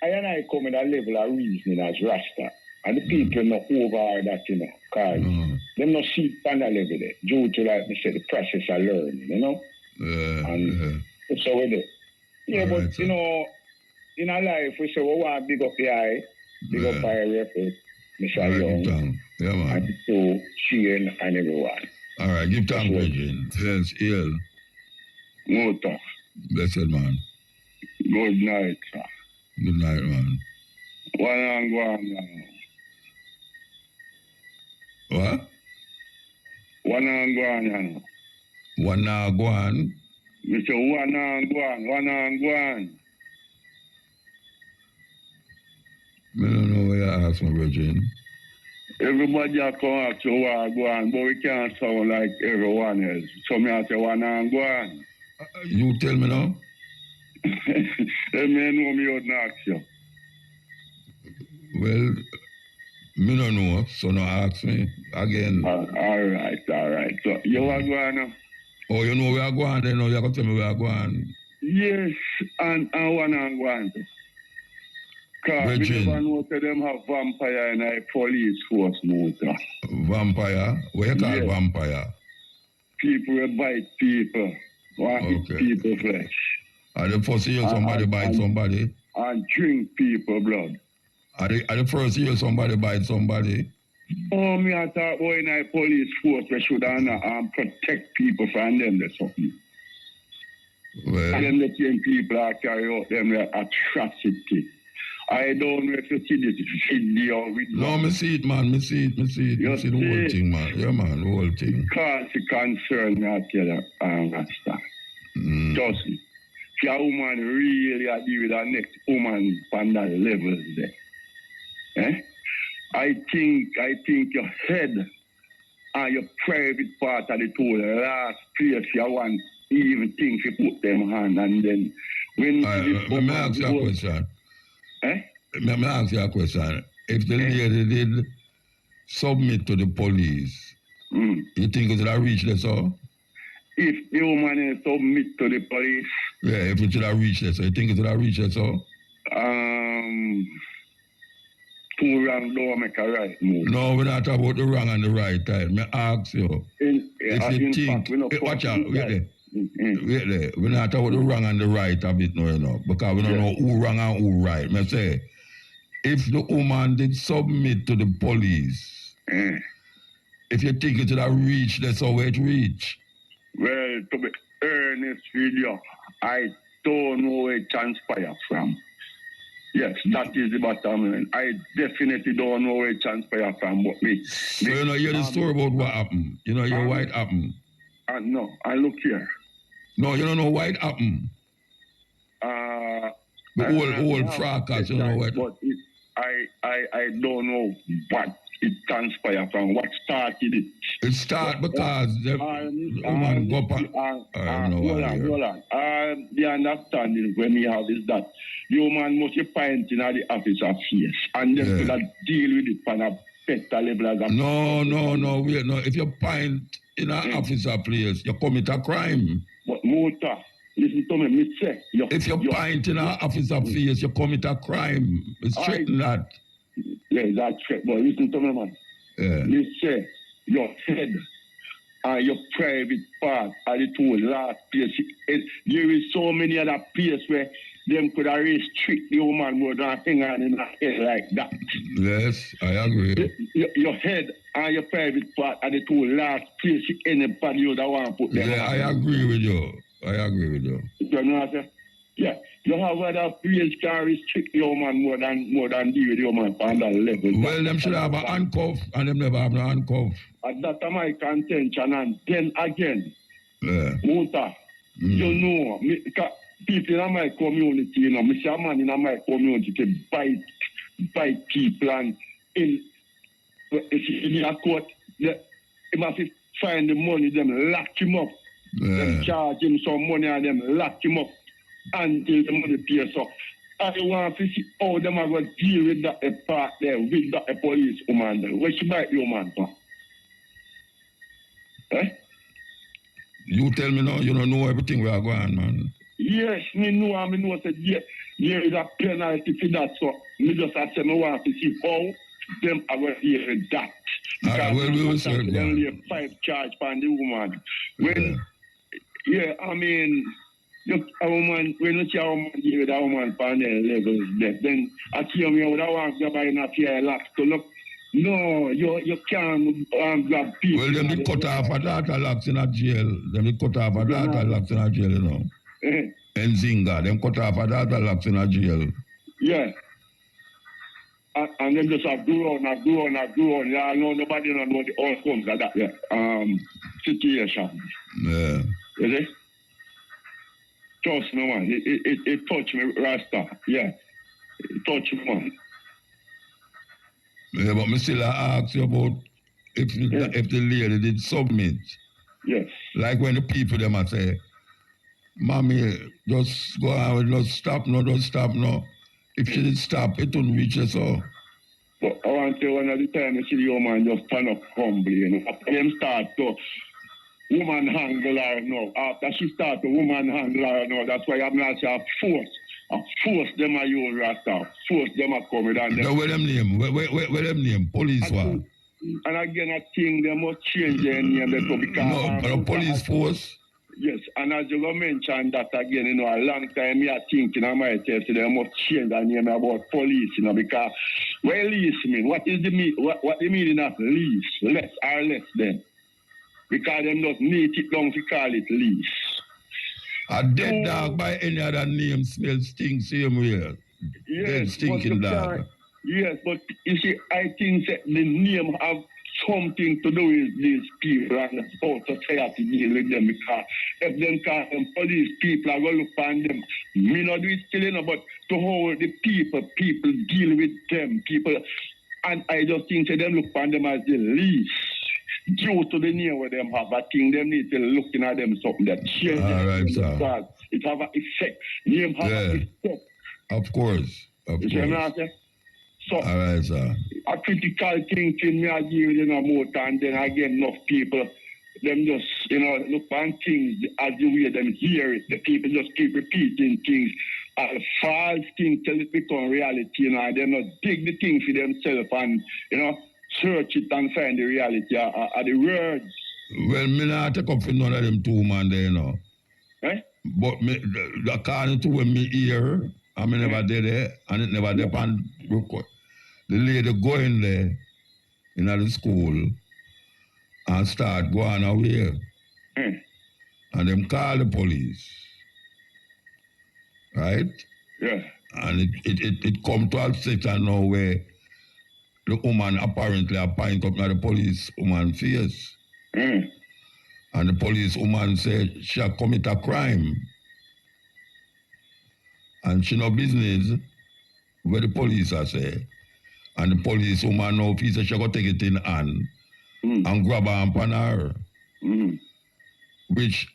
I come in a level of reasoning as Rasta. And the people not over that, because them not see on that level there. Due to, like me say, the process of learning, And that's how we do. Yeah, but, right, in our life, we say, we want to big up the eye, big up our effort. Mr. Young, yeah, man. and to Sheehan and everyone. All right, give time, Virgin. Yes, ill. No talk. Blessed, man. Good night, sir. Good night, man. One and one. What? One and one. One and one? Mr. One and one. I don't know where you ask me, Virgin. Everybody can ask you one one, but we can't sound like everyone else. So me I say one and one. You tell me now. They may know me would not ask you. Well, me don't know, so no ask me again. All right. So you are going now? Oh, you know where I'm going then, you can tell me where I'm going. Yes, and one and one. Because we never know that them have vampire in a police force, Muta. Vampire? What you call vampire? People will bite people. Want eat people flesh. Are the first year somebody bite somebody? And drink people blood. Are the first year somebody bite somebody? Oh, me I thought boy in a police force we should protect people from them or something. Well, and them the same people are carry out them atrocity. I don't know if you see this video with no, me see it, man. Me see it. You see the whole thing, man. Yeah, man, the whole thing. Because it concerns me, I tell you, I understand. Trust me. If a woman really deal with the next woman on that level there, I think your head and your private part of the tool, last place you want even think you put them hand and then when let me ask you a question. Let me ask you a question. If the lady did submit to the police, you think it would have reached this all? If the woman submit to the police? Yeah, if it should have reached this, so you think it would have reached this all? Two wrong don't make a right move. No, we're not about the wrong and the right time. I ask you. If you think, watch out, wait there. Wait there. We're not talking about the wrong and the right of it, no, you know, because we don't know who wrong and who right. I say, if the woman did submit to the police, if you think it would have reached, that's how it reached. Well, to be earnest with you, I don't know where it transpires from. Yes, that is the bottom line. I definitely don't know where it transpires from, but me. So you know, hear the story about what happened. You know, your white happened. No, I look here. No, you don't know what happened. The old fracas, you know what? But I don't know what it transpired from, what started it. It started because the woman go up. Hold on. The understanding when we have is that the man must be pointing at the officer face and then could deal with it on a better level as a No, wait, no. If you point in an officer place, you commit a crime. But Mota, listen to me, say. If you point in an officer face, you commit a crime. It's straight in that. Yeah, that's right. But listen to me, man. Yeah. You say your head and your private part are the two last places. There is so many other places where them could have restrict the woman more than hang on in her head like that. Yes, I agree. Your head and your private part are the two last places anybody would want to put them. Yeah, I agree with you. You know what I say? Yeah. You have other places can restrict the woman more than deal with the woman on that level. Well, them should have a handcuff and them never have no handcuff. And that's my contention. And then again, Muta, you know, people in my community, you know, me see a man in my community to bite people and in a court, he must find the money, them lock him up. Them charge him some money and them lock him up until the money pays up. I want to see how them are going to deal with that part there, with that police woman. Where she bite the woman from? You tell me now, you don't know everything we are going, man. Yes, me know that there is a penalty for that, so me just say I want to see how them are going to deal with that. All right, well, we will serve that. Only a 5 charge for the woman. When, I mean, a woman, when you see a woman deal with a woman on their levels, then I see me would want to buy a fear lock to look. No, you can't grab people. Well, them did cut off a data locks in a jail. You know. And Zinga, them cut off a data locks in a jail. Yeah. And then just grow on. Yeah, no, nobody know the outcomes of that situation. Yeah. Is it? Trust me, man. It touched me, Rasta. Yeah. It touched me, man. Yeah, but me still ask you about if the lady did submit. Yes. Like when the people them a say, Mommy, just go on, don't stop no. If she did stop, it wouldn't reach us all. But I want to say one of the time I see the woman just stand up humbly, you know. After them start to woman handle her now. After she start to woman handle her now, that's why I'm not saying force and force them a use Rasta, force them a come with and Now, where them name? Where them name? Police one. And again, I think they must change their name because No, but a police force. yes, and as you mentioned that again, a long time me I think in myself, they must change their name about police, because well, lease mean what is the what the meaning of lease? Less or less then, because them not need it long to call it lease. A dead dog by any other name smells stink same way. Yes, dead stinking dog. Yes, but you see, I think that the name have something to do with these people and how society deal with them, because if them call them police people are going to look on them. Me not do it still, but to how the people deal with them, people. And I just think that them look on them as the least. Due to the name where them have, I think them need to looking at them something that changes. All right, sir. It have an effect. Name have an effect. Of course. Of course. So, all right, sir. A critical thinking me I give more, and then again enough people, them just, look on things as the way them hear it. The people just keep repeating things. False things till it become reality, and they not dig the things for themselves and, search it and find the reality of the words. Well, me not take up for none of them two man there, Eh? But me, according to when me hear, I me never did it, and it never did on record. The lady go in there, in the school, and start going away. And them call the police. Right? Yeah. And it come to a section now where the woman apparently point up at the police woman face. And the police woman said she had commit a crime. And she no business where the police are say. And the police woman now she said she go take it in hand and grab her and pan her. Which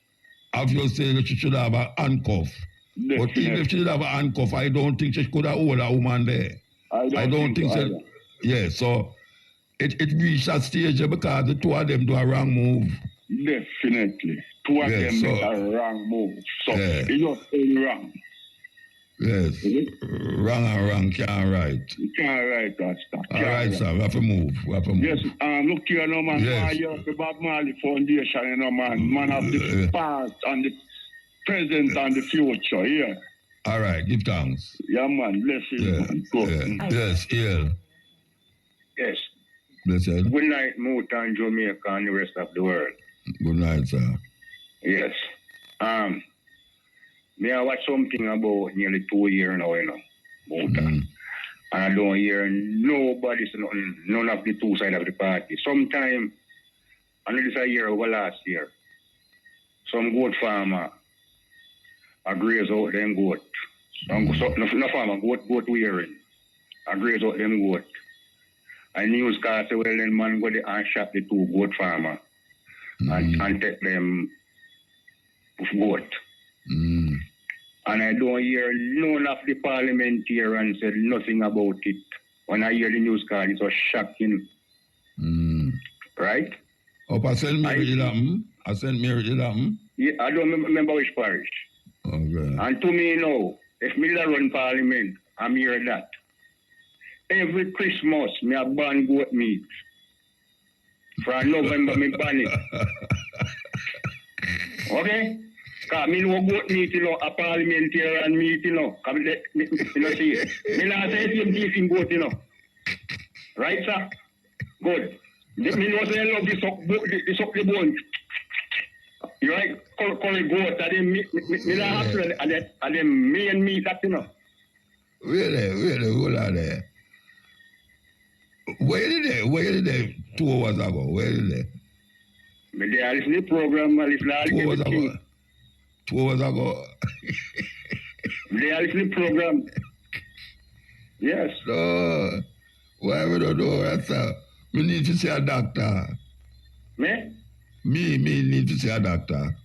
obviously she should have a handcuff. Definitely. But even if she did have a handcuff, I don't think she could have hold a woman there. I don't think so. Yeah, so it reached that stage because the two of them do a wrong move. Definitely. Two of them make a wrong move. So it's just wrong. Yes. Wrong and wrong can't right. You can't right that stuff. All right, sir. We have to move. Yes, look here, man. Yes. You have the Bob Marley Foundation, man. Man of the past and the present and the future, yeah. All right, give thanks. Yeah, man. Bless you. Yeah. Yes, yeah. Yes. Blessed. Good night, Muta and Jamaica and the rest of the world. Good night, sir. Yes. Me I watch something about nearly 2 years now, Muta. And I don't hear nobody say nothing, none of the two sides of the party. Sometime, and this a year over last year, some goat farmer graze out them goat. No farmer, goat wearing. Graze out them goat. And news car say, well, then man go there and shot the two goat farmer and take them goat. And I don't hear none of the parliamentarians said nothing about it. When I hear the news card, it was shocking. Right? Up I St. Mary it happened? I St. Mary it happened? Yeah, I don't remember which parish. Okay. And to me now, if me run parliament, I'm hearing that. Every Christmas, me a ban goat meat. From November, me ban it. Okay? Because me no goat meat, a parliamentarian meat, see it. Me not say same thing in goat, Right, sir? Good. Me no say I love the suck the bone. You right? Curry goat, and me not have to, and then me and meat, that, Really, hold on there. Where did they 2 hours ago? Where did they? Me there listen to the program, I listen to 2 hours ago. 2 hours ago. They are listening to the program. Yes. No. Why we don't know that, sir? We need to see a doctor. Me? Me need to see a doctor.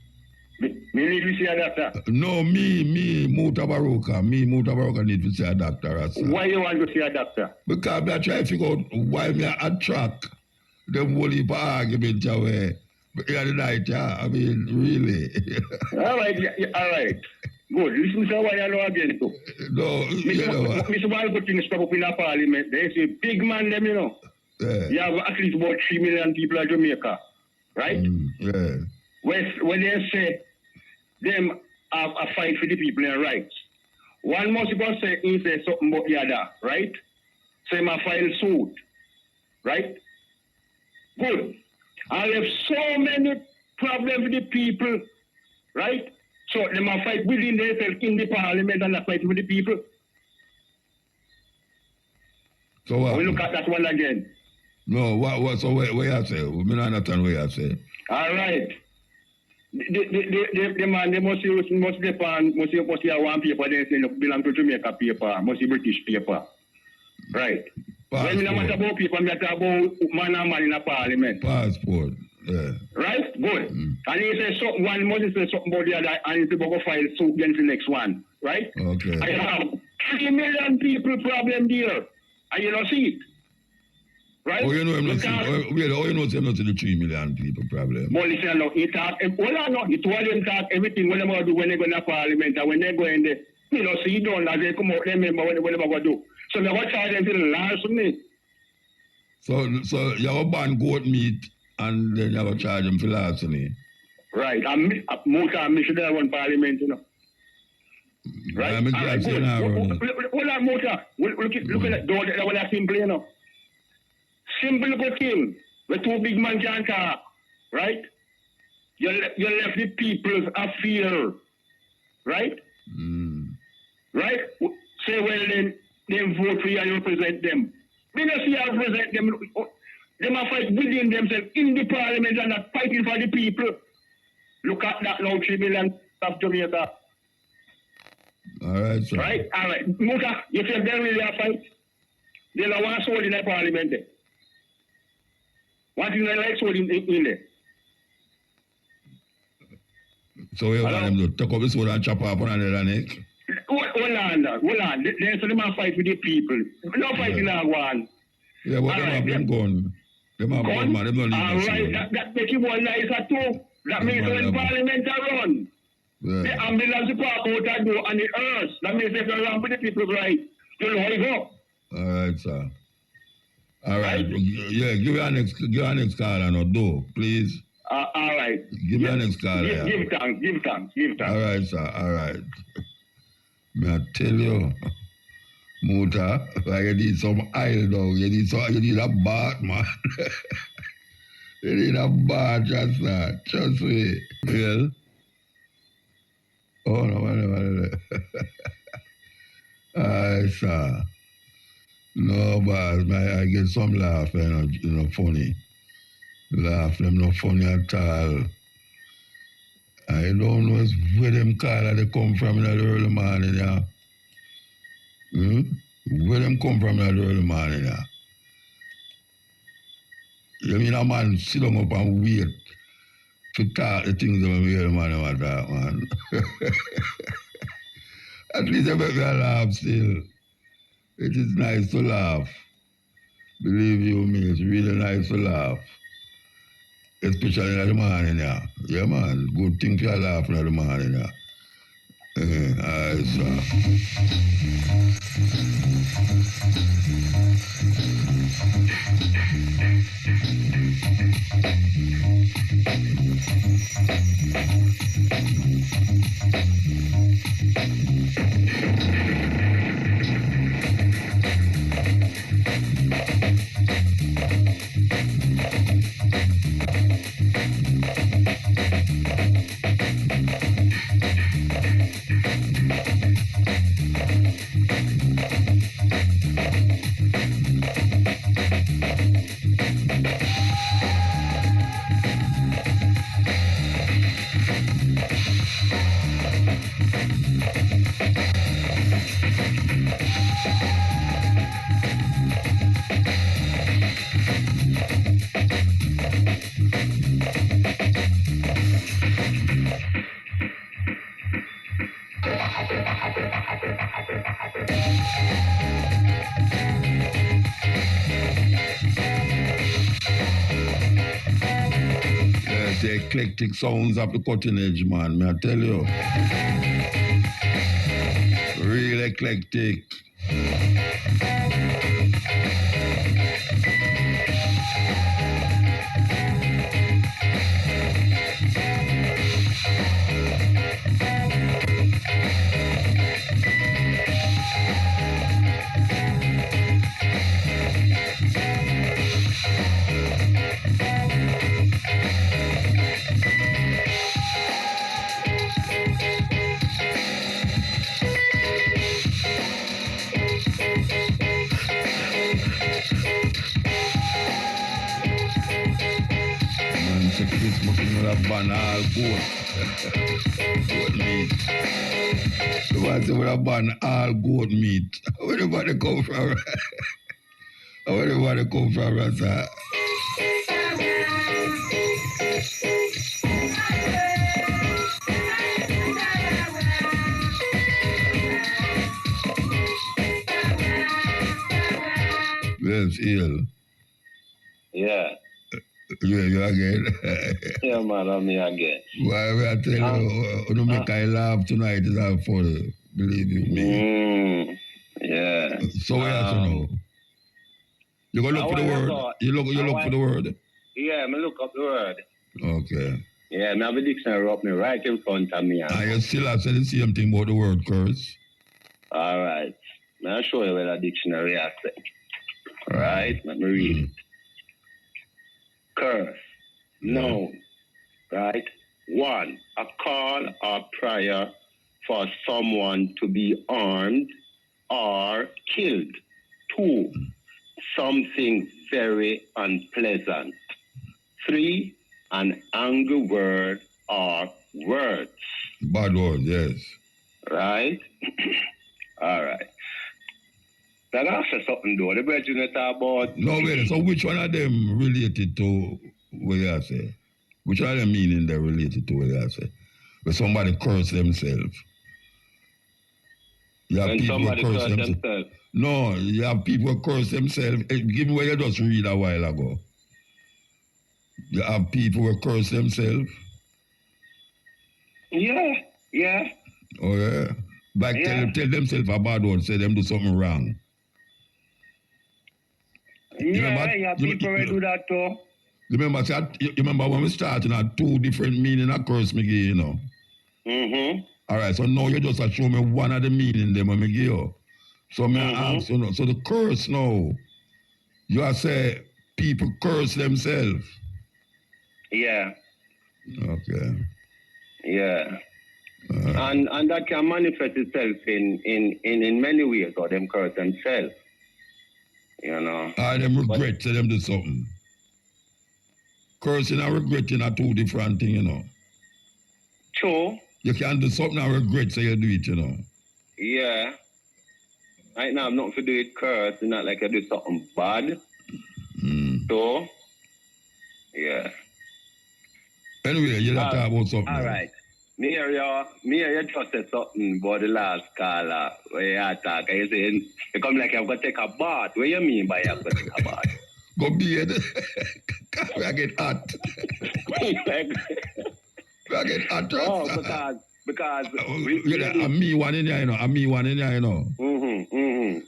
Me need to see a doctor? No, me, Mutabaruka. Me, Mutabaruka need to see a doctor, sir. Why you want to see a doctor? Because I try to figure out why me attract them whole heap of argument away Yeah, the night, yeah. I mean, really. All right, all right. Good. Listen to what I know again, too. No, you know what? Mr. Walcott things stop up in the parliament. They say, big man, them, you know. Yeah. You have at least about 3 million people in Jamaica, right? Yeah. When they say them have a fight for the people and rights, one must go say he say something about the other, right? So him a file suit, right? Good. I have so many problems with the people, right? So them a fight within themselves in the parliament and a fight with the people. So what? We look at that one again. No, so what you say? We don't understand what you say. All right. The man, they must have one paper, they say, look, belong to Jamaica paper, must be British paper. Right. When we not about paper, we talk about man and man in a parliament. Passport. Yeah. Right? Good. And he says something, one must say something about the other, and he's going to file suit against the next one. Right? Okay. I have 3 million people problem there. And you don't see it. Right? Oh, you know him not see. Oh, you know him not see the 3 million people problem. But listen, look, he talk, well, no, it's what them talk everything when they want to do when they go in the parliament and when they go in there, you know, see done as they come out, they remember what they going to do. So they want to charge them to the last minute. So you have a ban goat meat and then you have to charge them for last minute. Right. And most of them should have one parliament, you know. Right? I'm good. Hold on, Mota. Look at that. Don't let that simple, you know. Simple good thing. The two big men can't talk. Right? You left the people's affair. Right? Right? Say, well, then vote for you and you represent them. We don't see you represent them. They must fight within themselves in the parliament and not fighting for the people. Look at that now, 3 million of Jamaica. All right, sir. Right? All right. Muta, you think they really are fight? They don't want sold in the parliament there. One thing they like sold in there. So you want them to take up this sword and chop up on another neck? Hold on. They say they must fight with the people. No fighting now, one. Yeah, but they have them gun. They have gun, man. They don't need all right, that makes you one nicer too. That means when parliament are run, the ambulance park out and go on the earth. That means if you're around with the people, right, you know how you go. All right, sir. All right. Yeah, give me a next call and do, please. All right. Give me a next call. Give thanks. All right, sir. All right. May I tell you, Muta, like you need some oil dog. You need a bath, man. You need a bath, just that. Trust me. Well. Oh, no, whatever. Aye, sir. No, but I get some laugh, you know, funny. Laugh, them not funny at all. I don't know where them call they come from in the early morning, yeah. Where them come from in the early morning, yeah. You mean a man sit down up and wait to talk the things that we hear man about that, man. At least I make me laugh still. It is nice to laugh. Believe you me, it's really nice to laugh. Especially in the morning, yeah. Yeah, man, good thing to laugh in the morning, yeah. Aye, the eclectic sounds of the cutting edge, man, may I tell you. Real eclectic. Christmas in a banal goat. Goat meat. The one say with a ban all goat meat. Where the body come from? Where the body come from, Rasa? Yes, ill. Yeah. You again? Yeah, man, I'm me again. Why I tell you, don't make I laugh tonight is all funny. Believe you me. Yeah. So we have to know. You go look for the word. You look for the word. Yeah, me look up the word. Okay. Yeah, me have a dictionary up me right in front of me. And you still have said the same thing about the word curse. All right. I'll show you where the dictionary has it. All right, let me read it. Curse, noun, right? 1, a call or prayer for someone to be harmed or killed. 2, something very unpleasant. 3, an angry word or words. Bad word, yes. Right? All right. Now that's something though. The brethren that talk about. No, wait. So which one of them related to what you say? Which one of them meaning they related to what you say? Where somebody curse themselves. You have when people somebody curse themselves. No, you have people curse themselves. Give me what you just read a while ago. You have people who curse themselves. Yeah, yeah. Oh yeah. Like tell themselves a bad word, say them do something wrong. Yeah, people will do that too. Remember when we started at 2 different meaning of curse me give you know? Mm-hmm. All right, so now you just show me one of the meaning them when me give you. So me ask you know, so the curse now, you are say people curse themselves. Yeah. Okay. Yeah. And that can manifest itself in many ways, or them curse themselves. You know. Them regret to them do something. Cursing and regretting are 2 different things, you know. True. You can do something and regret, so you do it, you know. Yeah. Right now, I'm not to do it curse, it's not like I do something bad. So, yeah. Anyway, you talk about something. All right. Me hear you just said something about the last caller where you talk. You say, you come like you've got to take a bath. What do you mean by you've got to take a bath? Go bathe. I get hot. I get hot. Oh, because I'm me one in here, you know.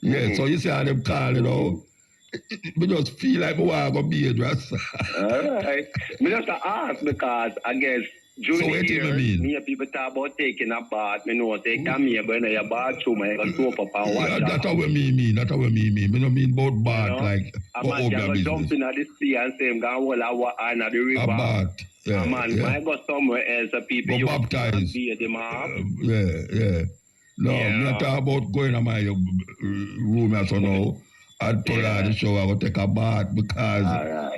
Yeah, so you say how them call, you know. We just feel like we want to go bathe, right? All right. Me just ask because I guess during the year, me and people talk about taking a bath. Me know they come here, go in your bathroom and you go soap up and wash. That's what me mean. That's what me mean. Me don't mean about bath, like for other business. Jump in at the sea and say, I'm going to hold a the river. A bath. Yeah, I go somewhere else, people go baptize. Bathe them up. Yeah. No, I'm not talking about going to my room or so now. I'd pull out the shower, I go take a bath because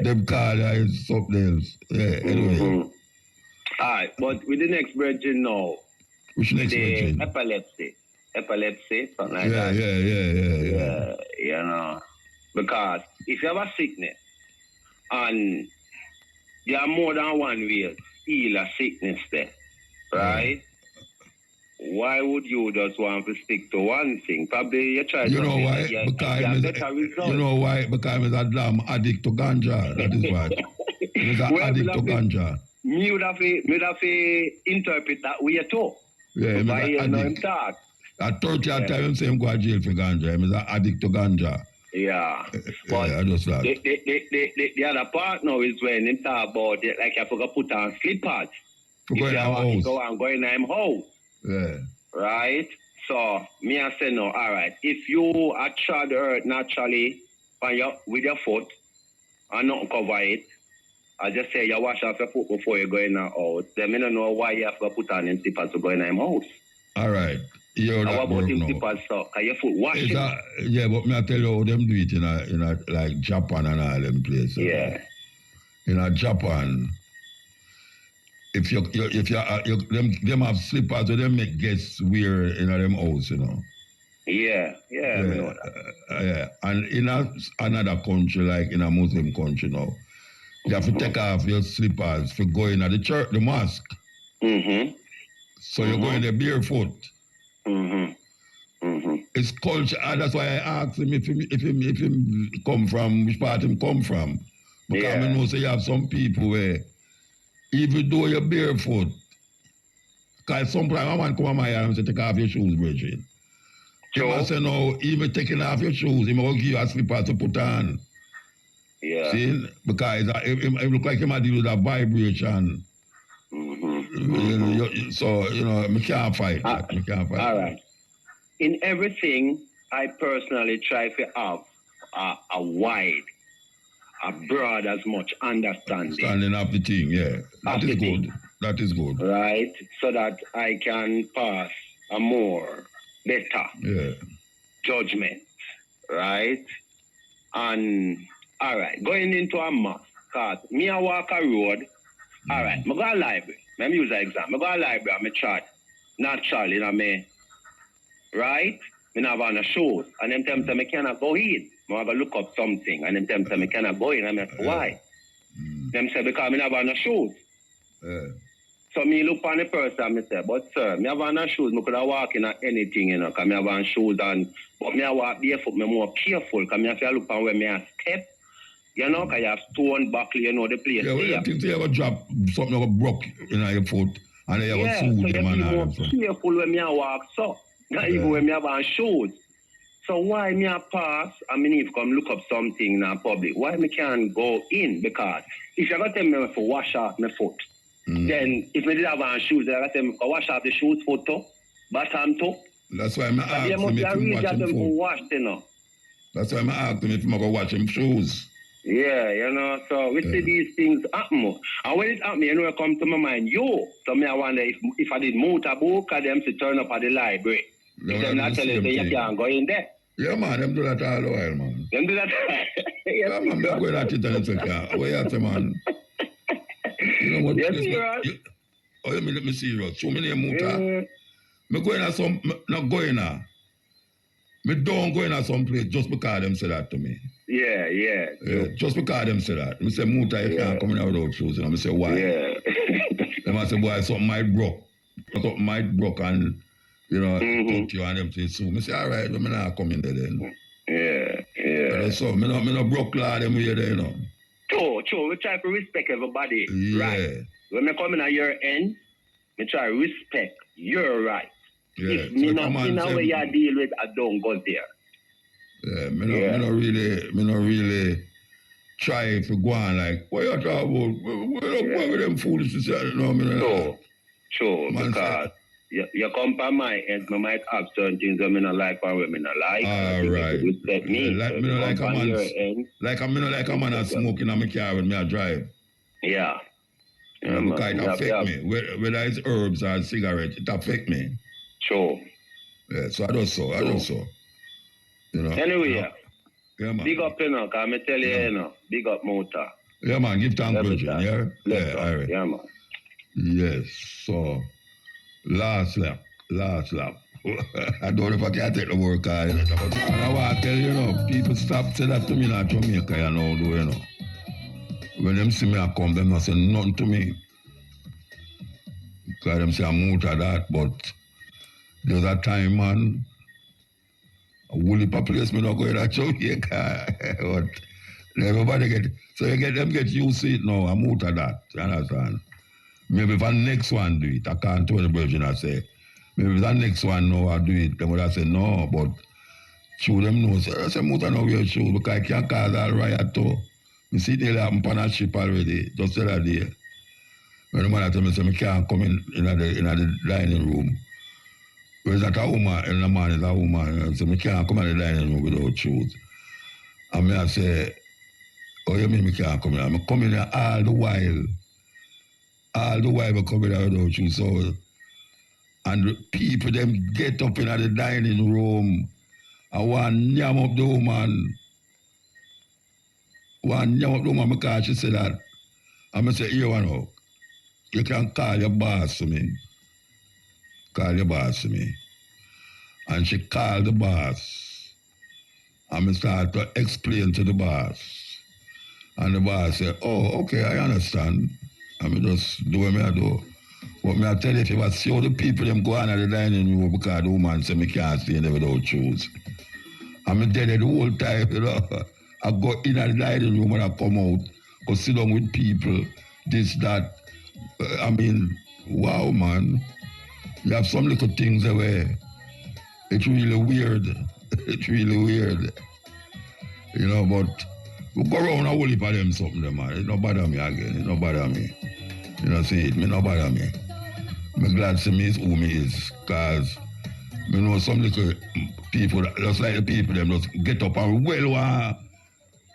them call is something else. Yeah, anyway. All right, but with the next virgin now. Which next virgin? Epilepsy, something like that. Yeah. You know, because if you have a sickness and there are more than one way to heal a sickness there, right? Why would you just want to stick to one thing? Probably you try to... You know why? You know why? Because I'm a damn addict to ganja. That is why. I'm an addict to ganja. Me me would have to interpret that way too. Yeah, why you know him talk. At 30 at time, him say him go to jail for ganja. He's an addict to ganja. Yeah. But I just that. The other part now is when him talk about it, like you have to put on slippers. For going in go and go in him house. Yeah. Right? So, me I say no, all right. If you are trod the earth naturally with your foot and not cover it, I just say you wash off your foot before you go in the house. Then I don't know why you have to put on them slippers to go in the house. All right. How about them slippers, so? Can your foot wash it? Yeah, but me I tell you how them do it in a like Japan and all them places. Yeah. In Japan, if you them have slippers, so them make guests wear in them house, you know. Yeah. I know that. Yeah, and in another country, like in a Muslim country now, you have to take off your slippers for going at the church, the mosque. Mm-hmm. So you're going there barefoot. It's culture. That's why I asked him if he come from, which part him come from. Because I know you have some people where, even though you're barefoot, because sometimes a man come on my arm and say, take off your shoes, Bridget. Sure. He say, no, even taking off your shoes, he will give you a slipper to put on. Yeah. See? Because it look like he might deal with a vibration. So, you know, I can't fight that. All right. In everything, I personally try to have a wide, a broad as much understanding. Understanding of the thing, yeah. That is good. That is good. Right? So that I can pass a more better judgment. Right? And, all right, going into a mosque, because me I walk a road, all right, I go to a library. Let me use an example. I go to a library, I'm a chart. Naturally, you know me. Right? I have on a shoes. And them tell me I cannot go in. I go look up something. And them tell me I cannot go in. And I say, why? Them say, because I have on a shoes. So me look on the person and I say, but sir, I have on a shoes. I could have walk in anything, you know, because I have on shoes. But I walk barefoot, I'm more careful. Because I have to look on where I step. You know, because you have stone, buckle, you know, the place. Yeah, well, you think you ever drop something like broke in your foot and then you have a shoe. So you have to be more careful when I walk so. Not even when I have on shoes. So why me a pass and me need to come look up something in a public? Why me can't go in? Because if you're going to tell me to wash off my foot, then if me did have on shoes, they're going to tell me to wash off the shoes foot too, bottom too. That's why I'm asking him if he watch him foot. That's why I'm asking him if he watch him shoes. Yeah, you know, so we see these things happen. And when it happen, you know, it comes to my mind, so me I wonder if I did Mutabaruka, them to turn up at the library. Them not tell you say you can't go in there. Yeah, man, them do that all the while, man. Them do that? Yeah, man, they're going at it and it's okay. Where you at, man? You know what? Yes, serious? Oh, let me see you. Show me the Muta. Me going at some, not going at. Me don't go in some place just because them say that to me. Yeah. Just because them say that. Me say, Muta, you can't come in without shoes. And I say, why? Yeah. Them I say, boy, something might broke. Something might broke and, you know, talk to you and them say, so. I say, all right, I'm not come in there then. Yeah. So, me no broke law them way there, you know. True. We try to respect everybody. Yeah. Right. When I come in at your end, we try to respect your right. Yeah. If me not in a way you deal with, I don't go there. Yeah, me no really try to go on like, what you talking about? What with them foolishness? No, me no. Sure, because you come by my end, I might have certain things that I don't like or I don't like. All right. Respect me. Like me no like a man. Like me no like a man that's smoking on my car when me I drive. Yeah. Because it affect me. Whether it's herbs or cigarettes, it affect me. Sure. Yeah, so I do so. You know. Anyway, yeah, man. Big up, you know, because I tell you, you know, big up Mota. Yeah, man, give thanks, Bridget, yeah? All right. Yeah, man. Yes, so, last lap. I don't know if I can take the work out. And I want to tell you, know, people stop saying that to me in Jamaica, you know, you know. When them see me I come, them not say nothing to me. Because them say I'm out of that, but there's a time, man, a woolly place me not going to Jamaica. But everybody get, so you get them get used to it now, I'm out of that, you understand? Maybe if the next one do it, I can't tell the virgin I say. Maybe if the next one know I do it, then would I say no, but show them know. So I say, Muta know wear shoes because I can't cause all riot too. Me see they happen on a ship already, just the other day. When the man tell me, say, I can't come in the dining room. Where's that a woman, and the man is a woman, so I can't come in the dining room without shoes. And I say, oh, you mean I can't come in? I'm coming here all the while. All the while I come in here without shoes. So, and the people, them get up in the dining room and one yam up the woman. One yam up the woman because she said that. And I say, here one out. You can call your boss to me. Call your boss to me. And she called the boss. And I start to explain to the boss. And the boss said, oh, okay, I understand. And I just do what I do. But I tell you, if I see all the people them go on at the dining room because the woman said I can't stay there without shoes. And I did it the whole time, you know. I go in at the dining room and I come out, go sit down with people, this, that. I mean, wow, man. You have some little things where it's really weird. It's really weird. You know, but we go around a whole heap of them something, them, man. It don't bother me again. It don't bother me. You know, see it. Me don't bother me. I'm glad to see me is who me is. Because you know some little people, just like the people, them just get up and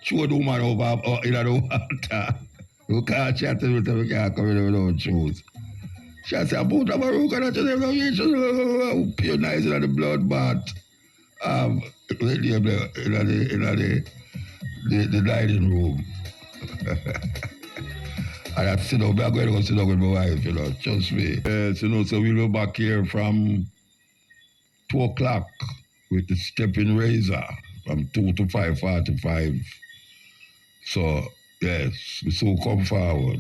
show the woman over in the water. We can't chat with them, we can't come in without shoes. She said, Mutabaruka, that's the pure nice in the blood bath. In the dining room. And I sit down, I'm going to go sit down with my wife, you know, trust me. You know, so we'll be back here from 2 o'clock with the stepping razor from 2 to 5:45. So, yes, we so come forward.